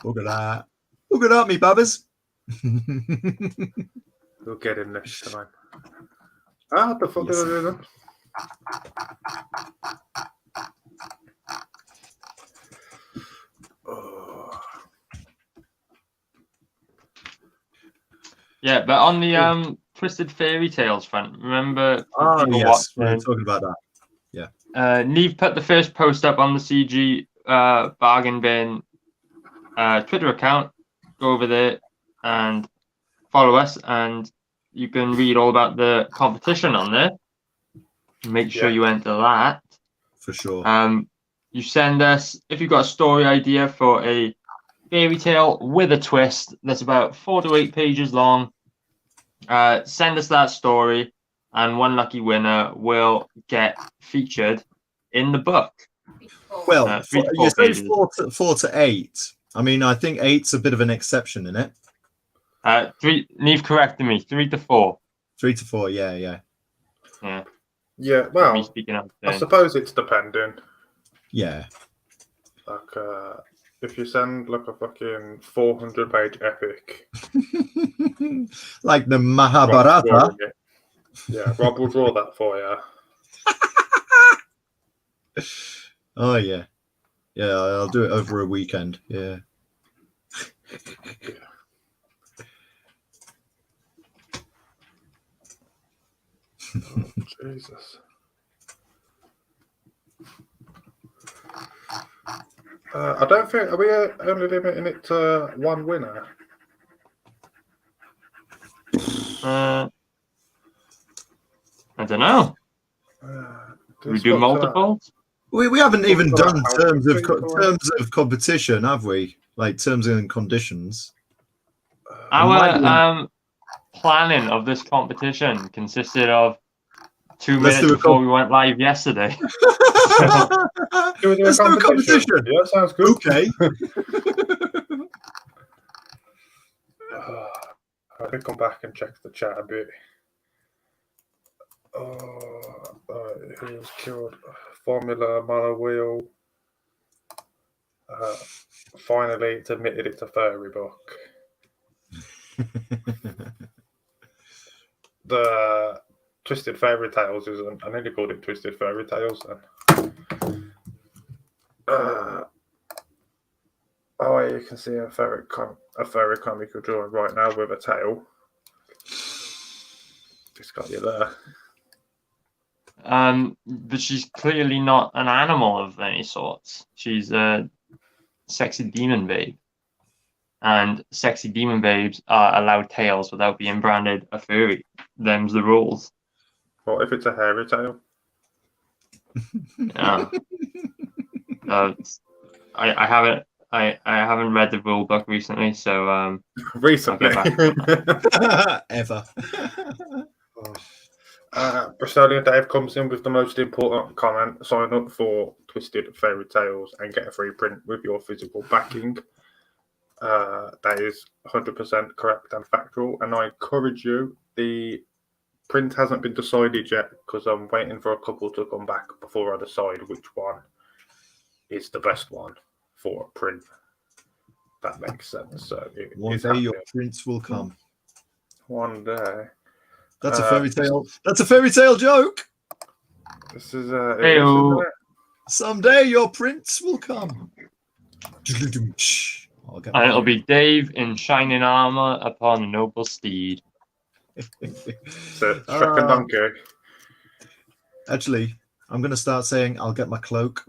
Look at that. Look at that, me babbers. We'll get him next time. What the fuck did I do then? Oh. Yeah, but on the Twisted Fairy Tales front, remember? Yes, we're talking about that. Yeah. Neve put the first post up on the CG bargain bin Twitter account. Go over there and follow us, and you can read all about the competition on there. Make sure you enter that. For sure. You send us, if you've got a story idea for a fairy tale with a twist that's about 4 to 8 pages long, send us that story, and one lucky winner will get featured in the book. Well, you say 4 to 8. I mean, I think 8's a bit of an exception, isn't it? 3. Neve corrected me. 3 to 4. 3 to 4. Yeah. Yeah. Well, me speaking up. I suppose it's depending. Yeah. Like, if you send like a fucking 400-page epic, like the Mahabharata. Rob will draw that for you. Oh yeah. I'll do it over a weekend. Yeah. Oh, Jesus. I don't think, are we only limiting it to one winner? I don't know. We do multiples? We haven't even done terms of competition, have we? Like terms and conditions. Our planning of this competition consisted of 2 minutes before we went live yesterday. Let's do a competition. Yeah, sounds good. Okay. I did come back and check the chat a bit. Who was killed? Formula Mono Wheel. Finally, it's admitted it's a fairy book. The Twisted Fairy Tales isn't. I nearly called it Twisted Fairy Tales then. You can see a fairy comical drawing right now with a tail. Just got you there. But she's clearly not an animal of any sorts. She's a sexy demon babe. And sexy demon babes are allowed tails without being branded a furry. Them's the rules. What if it's a hairy tail? Yeah. I haven't read the rule book recently, so recently ever. Bristolian Dave comes in with the most important comment: sign up for Twisted Fairy Tales and get a free print with your physical backing. That is 100% correct and factual, and I encourage you. The print hasn't been decided yet because I'm waiting for a couple to come back before I decide which one is the best one for a print. That makes sense. So one day your prints will come. One day. That's a fairy tale. That's a fairy tale joke. This is someday your prince will come. I'll get And my it'll coat. be Dave in shining armor upon a noble steed. So, Shrek and Donkey. Actually, I'm going to start saying I'll get my cloak.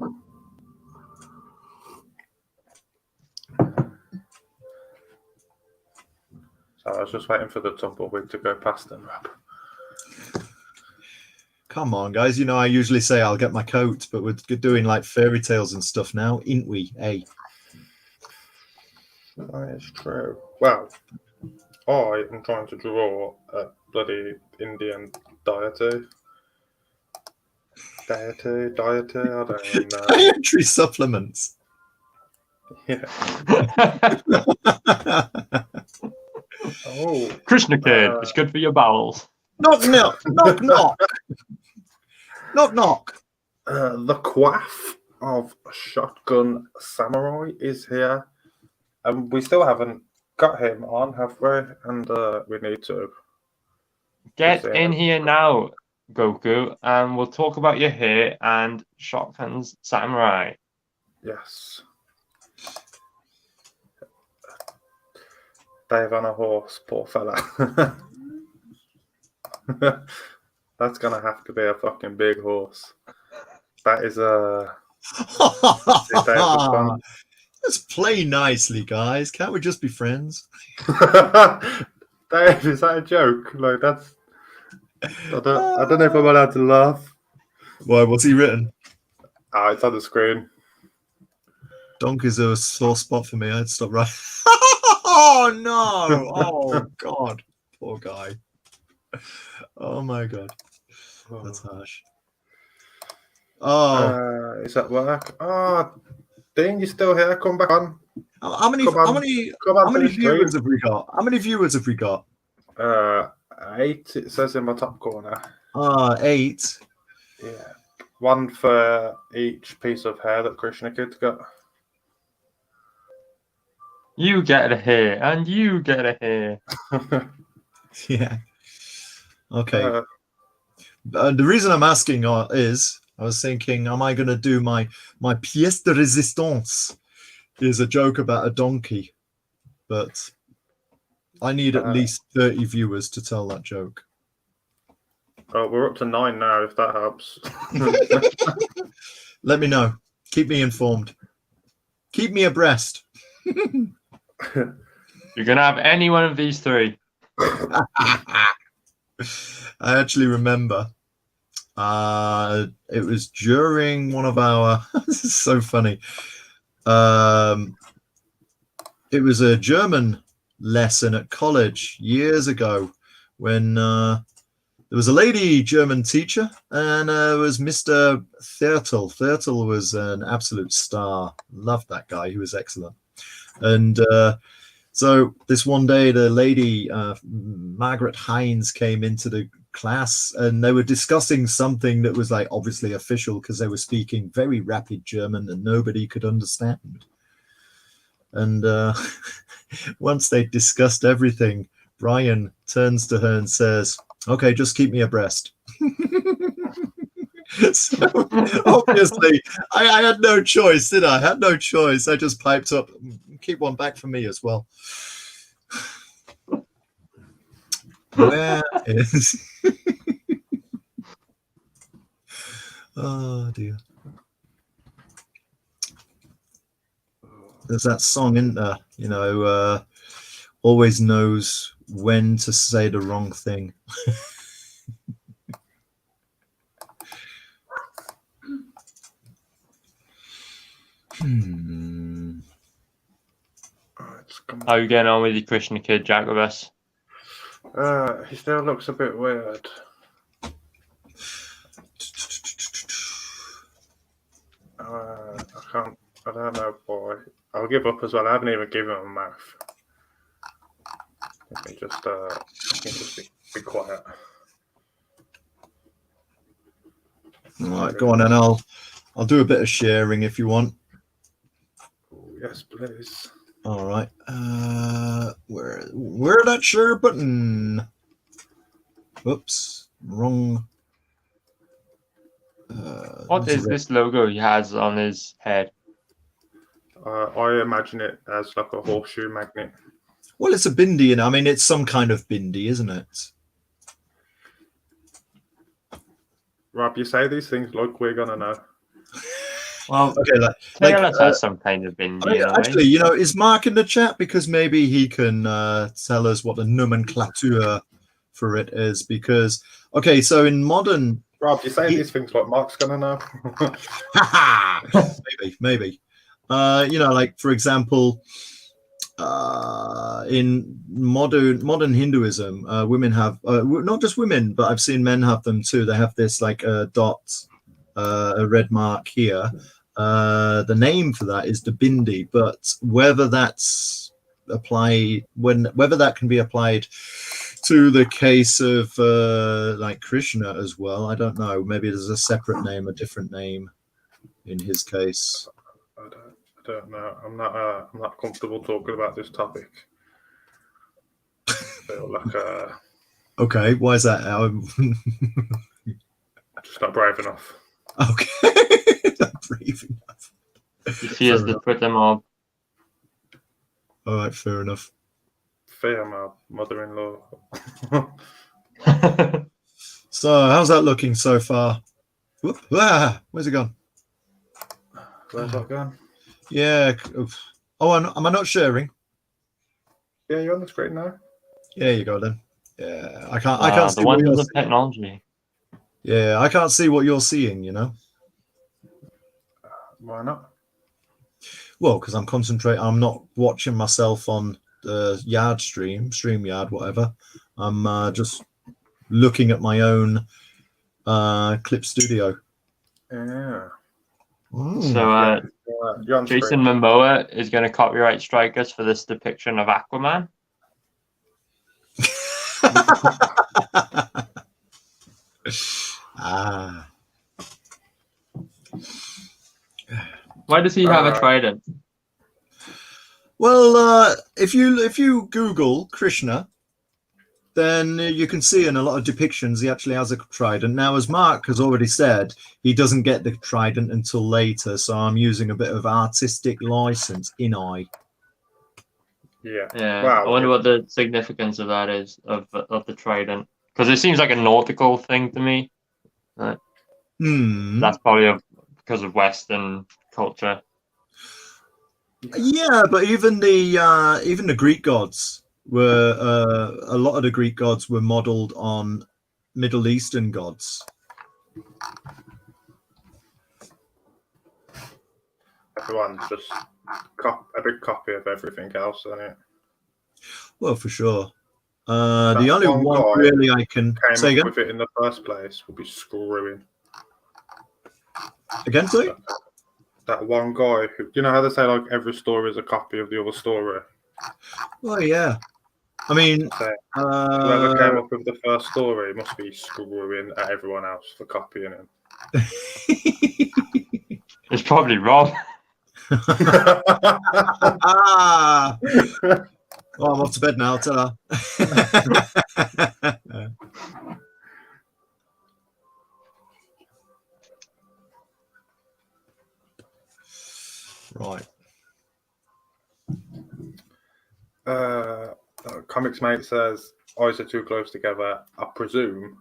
So I was just waiting for the tumbleweed to go past and Rob. Come on, guys. You know, I usually say I'll get my coat, but we're doing like fairy tales and stuff now, ain't we? Hey. That is true. Well, I am trying to draw a bloody Indian deity. Deity, I don't even know. Dietary supplements. Yeah. Oh, Krishna Kid, it's good for your bowels. Knock, knock, knock, knock. Knock, knock. The quaff of Shotgun Samurai is here. And we still haven't got him on, have we? And we need to. Get Just, in here now, Goku, and we'll talk about your hair and Shotgun's Samurai. Yes. Dave on a horse, poor fella. That's gonna have to be a fucking big horse. That is Let's play nicely, guys. Can't we just be friends? Dave, is that a joke? Like that's I don't know if I'm allowed to laugh. Why? What's he written? Ah, it's on the screen. Donkey's a sore spot for me. I'd stop right. Oh no! Oh god, poor guy. Oh my god, that's harsh. Oh, Is that work? Oh, Dean, you still here? Come back on. how many Come on to the stream. viewers have we got? How many viewers have we got? 8. It says in my top corner. 8. Yeah, one for each piece of hair that Krishna Kid's got. You get a hair, and you get a hair. Yeah. Okay. The reason I'm asking is I was thinking, am I going to do my pièce de résistance? Is a joke about a donkey, but I need at least 30 viewers to tell that joke. Oh, we're up to 9 now. If that helps. Let me know. Keep me informed. Keep me abreast. You can have any one of these 3. I actually remember it was during one of our this is so funny, it was a German lesson at college years ago when there was a lady German teacher, and it was Mr. Thurtle. Thurtle was an absolute star. Loved that guy. He was excellent. And so this one day, the lady, Margaret Hines, came into the class, and they were discussing something that was like obviously official because they were speaking very rapid German and nobody could understand. And once they discussed everything, Brian turns to her and says, "Okay, just keep me abreast." So obviously, I had no choice, did I? I had no choice. I just piped up, "Keep one back for me as well." Where is? Oh dear. There's that song, isn't there? You know, always knows when to say the wrong thing. How are you getting on with your Krishna Kid, Jacobus? He still looks a bit weird. I don't know, boy. I'll give up as well. I haven't even given him a mouth. Let me just be quiet. All right, go on, and I'll do a bit of sharing if you want. Yes, please. All right. Where that share button? Whoops, wrong. What is this logo he has on his head? I imagine it as like a horseshoe magnet. Well, it's a bindi, and I mean, it's some kind of bindi, isn't it? Rob, you say these things like we're gonna know. Well, Okay, Taylor has some kind of bindi in a way. actually, you know, is Mark in the chat? Because maybe he can tell us what the nomenclature for it is. Because, okay, so in modern... Rob, you say these things like Mark's gonna know. maybe. You know, like, for example, in modern Hinduism, women have, not just women, but I've seen men have them too. They have this like a dot, a red mark here. The name for that is the bindi, but whether that's applied, whether that can be applied to the case of like Krishna as well, I don't know. Maybe there's a separate name, a different name in his case. I don't know. I'm not comfortable talking about this topic. I feel like Okay, why is that? just not brave enough. Okay, not brave enough. He fears the Twitter mob. All right, fair enough. Fear my mother-in-law. So, how's that looking so far? Whoop, where's it gone? Where's that gone? Yeah. Oh, am I not sharing? Yeah, you're on the screen now. Yeah, you go then. Yeah, I can't. Wow, I can't see the what you're wonders of seeing. technology. Yeah, I can't see what you're seeing. You know. Why not? Well, because I'm concentrating. I'm not watching myself on the Yard StreamYard, whatever. I'm just looking at my own Clip Studio. Yeah. So You're on Jason screen. Momoa is going to copyright strike us for this depiction of Aquaman. Why does he have a trident? Well, if you Google Krishna, then you can see in a lot of depictions he actually has a trident. Now, as Mark has already said, he doesn't get the trident until later, so I'm using a bit of artistic license in eye. Yeah. Yeah, Wow. I wonder what the significance of that is, of the trident, because it seems like a nautical thing to me. That's probably because of Western culture. Yeah, but even the Greek gods were a lot of the Greek gods were modeled on Middle Eastern gods. Everyone's just a big copy of everything else, isn't it? Well, for sure. The only one one guy really I can came say up again. with it in the first place will be screwing. Again, sorry? That one guy who, you know how they say like every story is a copy of the other story? Well, yeah. I mean, So, whoever came up with the first story must be screwing at everyone else for copying him. It's probably wrong. Oh, I'm off to bed now, I'll tell her. Right. Comics Mate says, eyes are too close together. I presume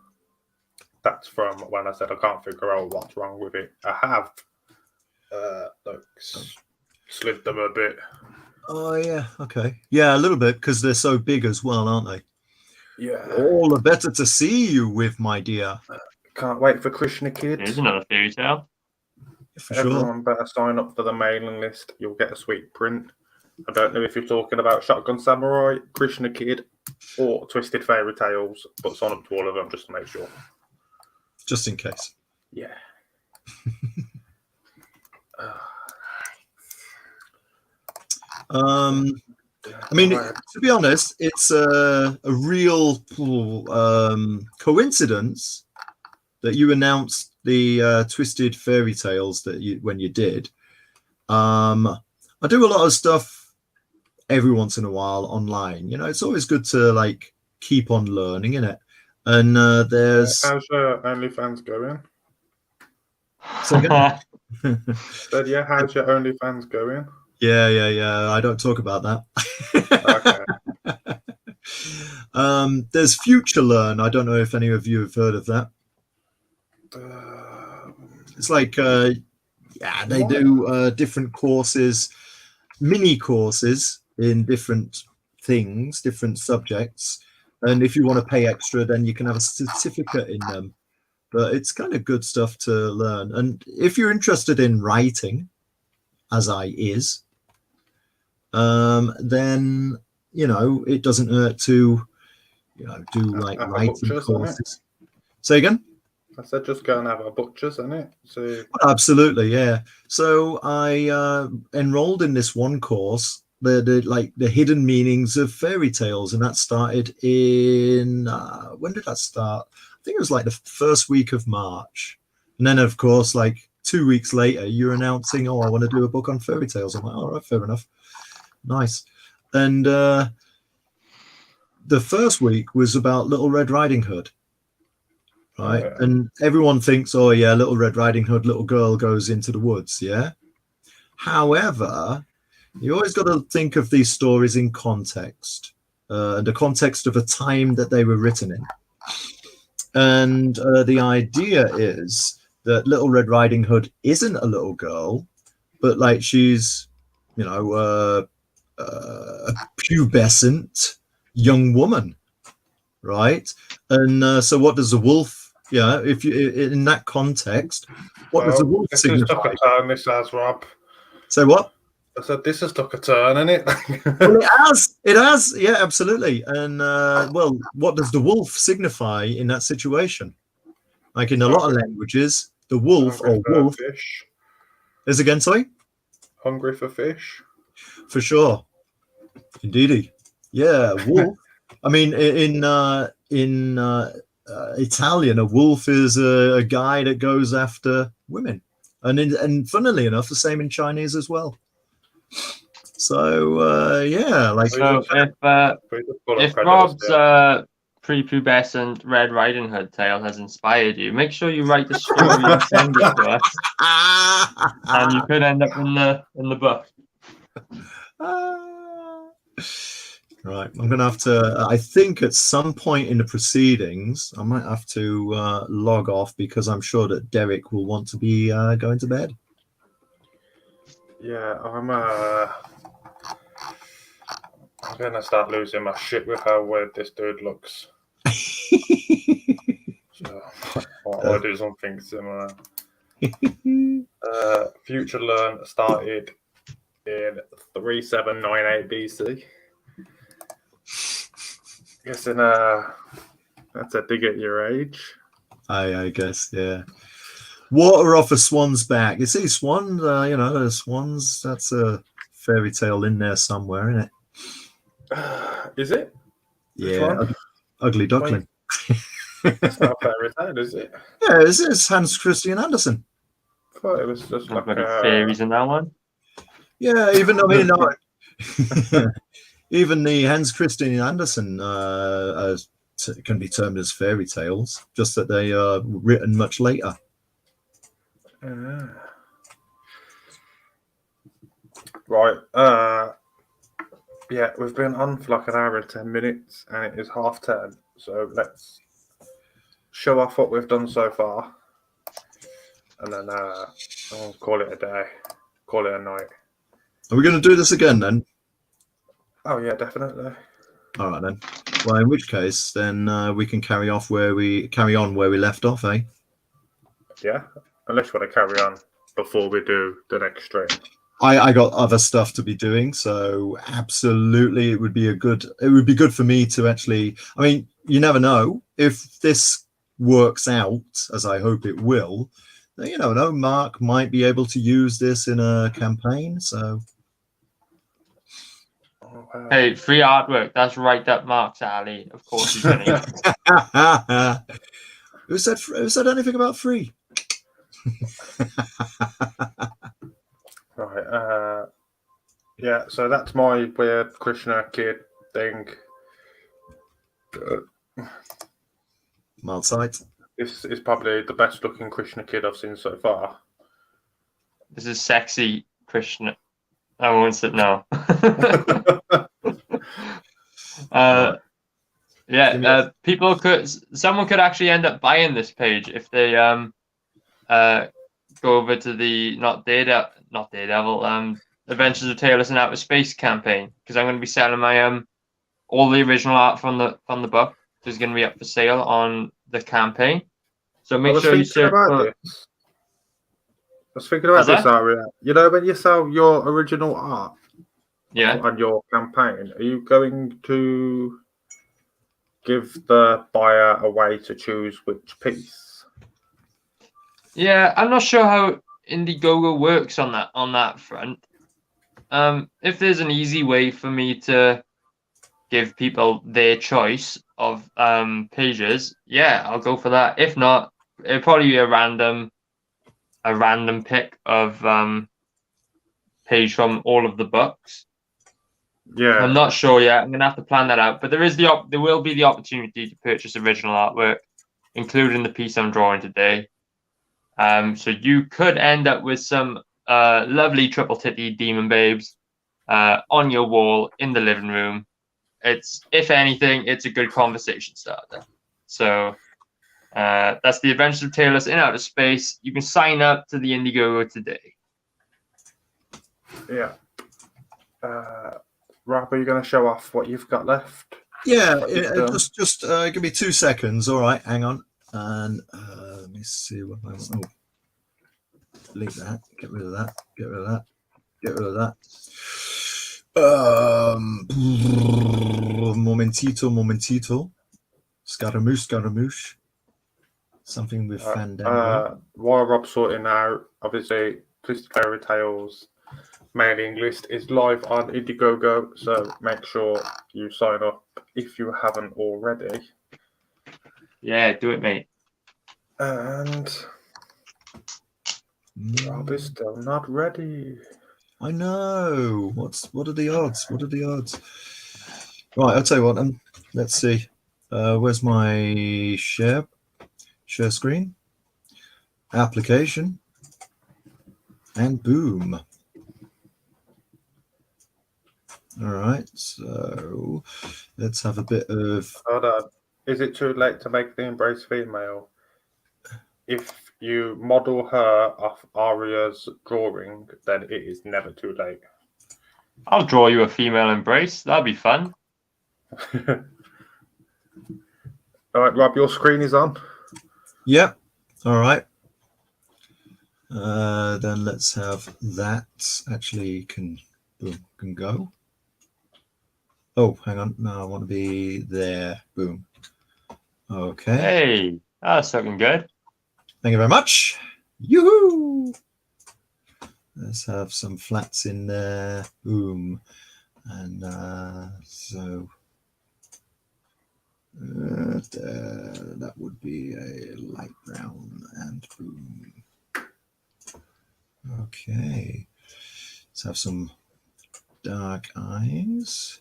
that's from when I said I can't figure out what's wrong with it. I have slid them a bit. Oh, yeah. Okay. Yeah, a little bit, because they're so big as well, aren't they? Yeah. All the better to see you with, my dear. Can't wait for Krishna Kid. Here's another fairy tale. For Everyone better sign up for the mailing list. You'll get a sweet print. I don't know if you're talking about Shotgun Samurai, Krishna Kid, or Twisted Fairy Tales, but sign up to all of them just to make sure. Just in case. Yeah. I mean, to be honest, it's a real coincidence that you announced the Twisted Fairy Tales that when you did. I do a lot of stuff every once in a while online. You know, it's always good to like keep on learning, isn't it? And there's how's your OnlyFans going? So Said, yeah, how's your OnlyFans going? Yeah. I don't talk about that. Okay. There's Future Learn. I don't know if any of you have heard of that. It's like, they do different courses, mini courses in different things, different subjects. And if you want to pay extra, then you can have a certificate in them. But it's kind of good stuff to learn. And if you're interested in writing, as I is, then, it doesn't hurt to, do like Have a writing butcher's, courses. Say again? I said just go and have a butcher's, innit? So Absolutely, yeah. So I enrolled in this one course, the hidden meanings of fairy tales, and that started in when did that start? I think it was like the first week of March, and then of course, like 2 weeks later, you're announcing, "Oh, I want to do a book on fairy tales." I'm like, "All right, fair enough, nice." And the first week was about Little Red Riding Hood. Right. Yeah. And everyone thinks, oh, yeah, Little Red Riding Hood, little girl goes into the woods. Yeah. However, you always got to think of these stories in context, the context of a time that they were written in. And the idea is that Little Red Riding Hood isn't a little girl, but like she's, a pubescent young woman. Right. And so what does the wolf? Yeah, if you in that context, what does the wolf this has signify? took a turn, this has, Rob. Say what? I said this has took a turn, innit? Well, it has, yeah, absolutely. And well, what does the wolf signify in that situation? Like in a lot of languages, the wolf Hungry or for wolf fish. is again, sorry, Hungry for fish. for sure, indeedy, yeah, wolf. I mean, in Italian, a wolf is a guy that goes after women, and funnily enough, the same in Chinese as well. So yeah, like So if Rob's prepubescent Red Riding Hood tale has inspired you, make sure you write the story and send it to us, and you could end up in the book. Right, I'm gonna have to. I think at some point in the proceedings, I might have to log off because I'm sure that Derek will want to be going to bed. Yeah, I'm gonna start losing my shit with how weird this dude looks. So I'll do something similar. Future Learn started in 3798 BC. Guessing that's a dig at your age. I guess, yeah. Water off a swan's back. You see, swans, the swans, that's a fairy tale in there somewhere, isn't it? Is it? Yeah, Ugly Duckling. It's not a fairy tale, is it? Yeah, it's Hans Christian Andersen. I thought it was just like fairies in that one. Yeah, even even the Hans Christian Andersen can be termed as fairy tales, just that they are written much later. Right. Yeah, we've been on for like an hour and 10 minutes, and it is 10:30. So let's show off what we've done so far, and then I'll call it a day, call it a night. Are we going to do this again then? Oh yeah, definitely. All right then. Well, in which case, then we can carry on where we left off, eh? Yeah, unless you want to carry on before we do the next stream. I got other stuff to be doing, so absolutely, it would be good for me to actually. I mean, you never know if this works out, as I hope it will. You know, Mark might be able to use this in a campaign. So, hey, free artwork. That's right up Mark's alley. Of course, he's going to. Who said anything about free? Right. Yeah. So that's my weird Krishna Kid thing. Mild sight. This is probably the best looking Krishna Kid I've seen so far. This is sexy Krishna. I won't sit now. Right. Give me a- Someone could actually end up buying this page if they go over to the not Daredevil, Adventures of Taylors in Outer Space campaign, because I'm going to be selling my all the original art from the book is going to be up for sale on the campaign. So I make was sure you thinking search about for. this. I was thinking about What's this, that? Aria. You know, when you sell your original art Yeah. on your campaign, are you going to give the buyer a way to choose which piece? Yeah, I'm not sure how Indiegogo works on that front. If there's an easy way for me to give people their choice of pages, yeah, I'll go for that. If not, it'll probably be a random pick of page from all of the books. Yeah. I'm not sure yet. I'm gonna have to plan that out. But there will be the opportunity to purchase original artwork, including the piece I'm drawing today. So you could end up with some lovely triple titty demon babes on your wall in the living room. If anything, it's a good conversation starter. So that's the Adventures of Taylors in Outer Space. You can sign up to the Indiegogo today. Yeah. Rob, are you going to show off what you've got left? Yeah, What you've done? just give me 2 seconds. All right, hang on. And let me see what I want. Oh, delete that. Get rid of that. Get rid of that. Get rid of that. Momentito. Scaramouche. Something with Fandango. While Rob's sorting out, obviously, Twisted Fairy Tales mailing list is live on Indiegogo, so make sure you sign up if you haven't already. Yeah, do it, mate. And Rob is still not ready. I know. What are the odds? What are the odds? Right, I'll tell you what. Let's see. Where's my share screen? Application. And boom. All right, so let's have a bit of. Hold on. Is it too late to make the embrace female? If you model her off Aria's drawing, then it is never too late. I'll draw you a female embrace. That'd be fun. All right, Rob, your screen is on. Yep. All right. Then let's have that actually can go. Oh, hang on. No, I want to be there. Boom. Okay. Hey, that's looking good. Thank you very much. Yoo-hoo! Let's have some flats in there. Boom. And so that would be a light brown and boom. Okay. Let's have some dark eyes.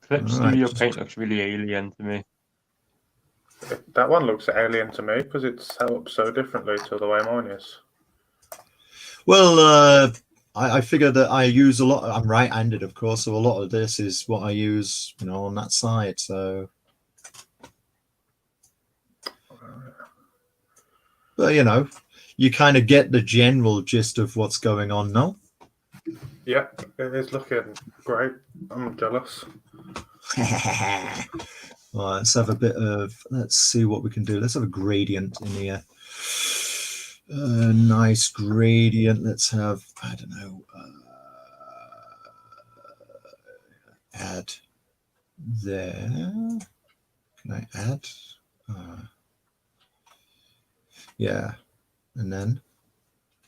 Clip All Studio right. Paint looks really alien to me. That one looks alien to me because it's set up so differently to the way mine is. Well, I figure that I use a lot. I'm right-handed, of course, so a lot of this is what I use, on that side. So, but you kind of get the general gist of what's going on now. Yeah, it is looking great. I'm jealous. Right, let's have a bit of. Let's see what we can do. Let's have a gradient in here. Nice gradient. Let's have. I don't know. Add there. Can I add? Yeah, and then.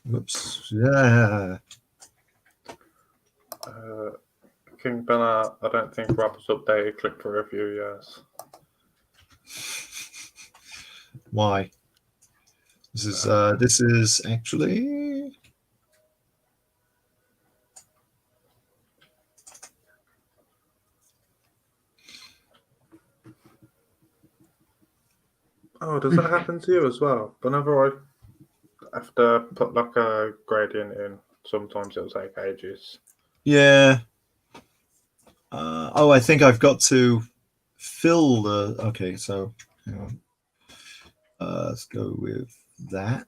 Whoops. Yeah. King Banner, I don't think Rob's updated Click for a few years. Why? This is actually. Oh, does that happen to you as well? Whenever I have to put like a gradient in. Sometimes it'll take ages. Yeah. I think I've got to fill the. Okay, so hang on. Let's go with that.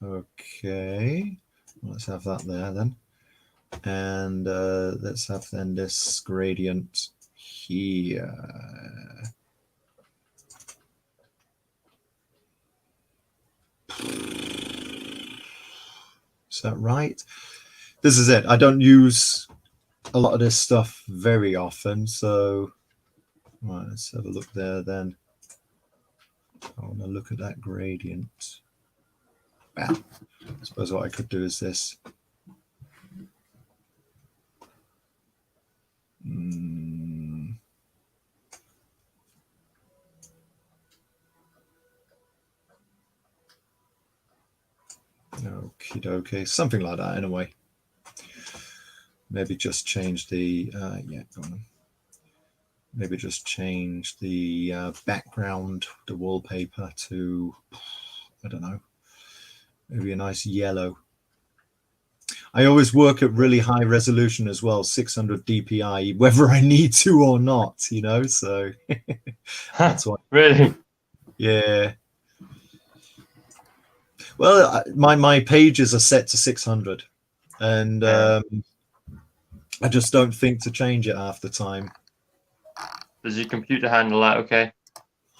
Okay, let's have that there then, and let's have then this gradient here. Is that right? This is it. I don't use a lot of this stuff very often, so right, let's have a look there then. I want to look at that gradient. Bam. I suppose what I could do is this. Okie dokie, something like that anyway. Maybe just change the yeah, go on. Maybe just change the background, the wallpaper to, I don't know, maybe a nice yellow. I always work at really high resolution as well, 600 dpi, whether I need to or not, you know, so that's why. Really? Yeah. Well, my pages are set to 600, and I just don't think to change it half the time. Does your computer handle that okay?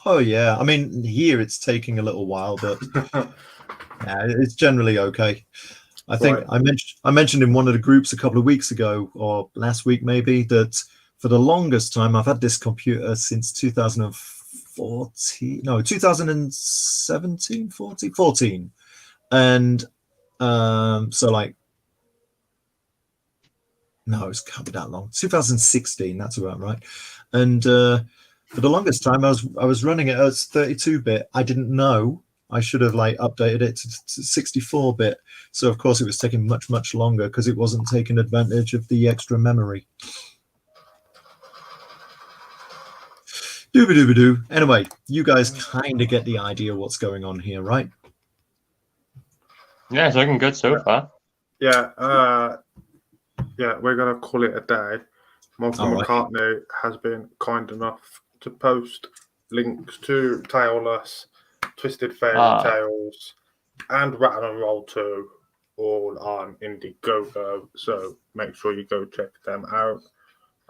Oh yeah, I mean here it's taking a little while, but yeah, it's generally okay. I think Right. I mentioned in one of the groups a couple of weeks ago or last week maybe that for the longest time I've had this computer since 2014, no 2017, 14, and so like no, it's can't be that long. 2016, that's about right. And for the longest time, I was running it as 32-bit. I didn't know I should have like updated it to 64-bit. So of course, it was taking much longer because it wasn't taking advantage of the extra memory. Dooba-dooba-doo. Anyway, you guys kind of get the idea what's going on here, right? Yeah, it's looking good so far. Yeah, yeah, we're gonna call it a day. Michael All right. McCartney has been kind enough to post links to Tailless, Twisted Fairy Tales, and Rattle and Roll 2, all on Indiegogo. So make sure you go check them out.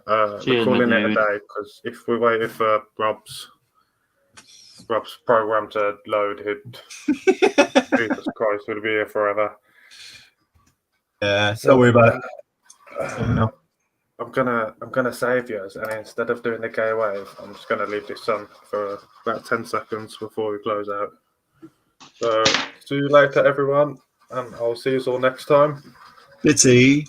We're calling it a day because if we waited for Rob's program to load, Jesus Christ, we'd be here forever. Yeah, don't worry about it. No. I'm gonna save yours, and instead of doing the gay wave, I'm just gonna leave this on for about 10 seconds before we close out. So see you later, everyone, and I'll see you all next time. Bitty.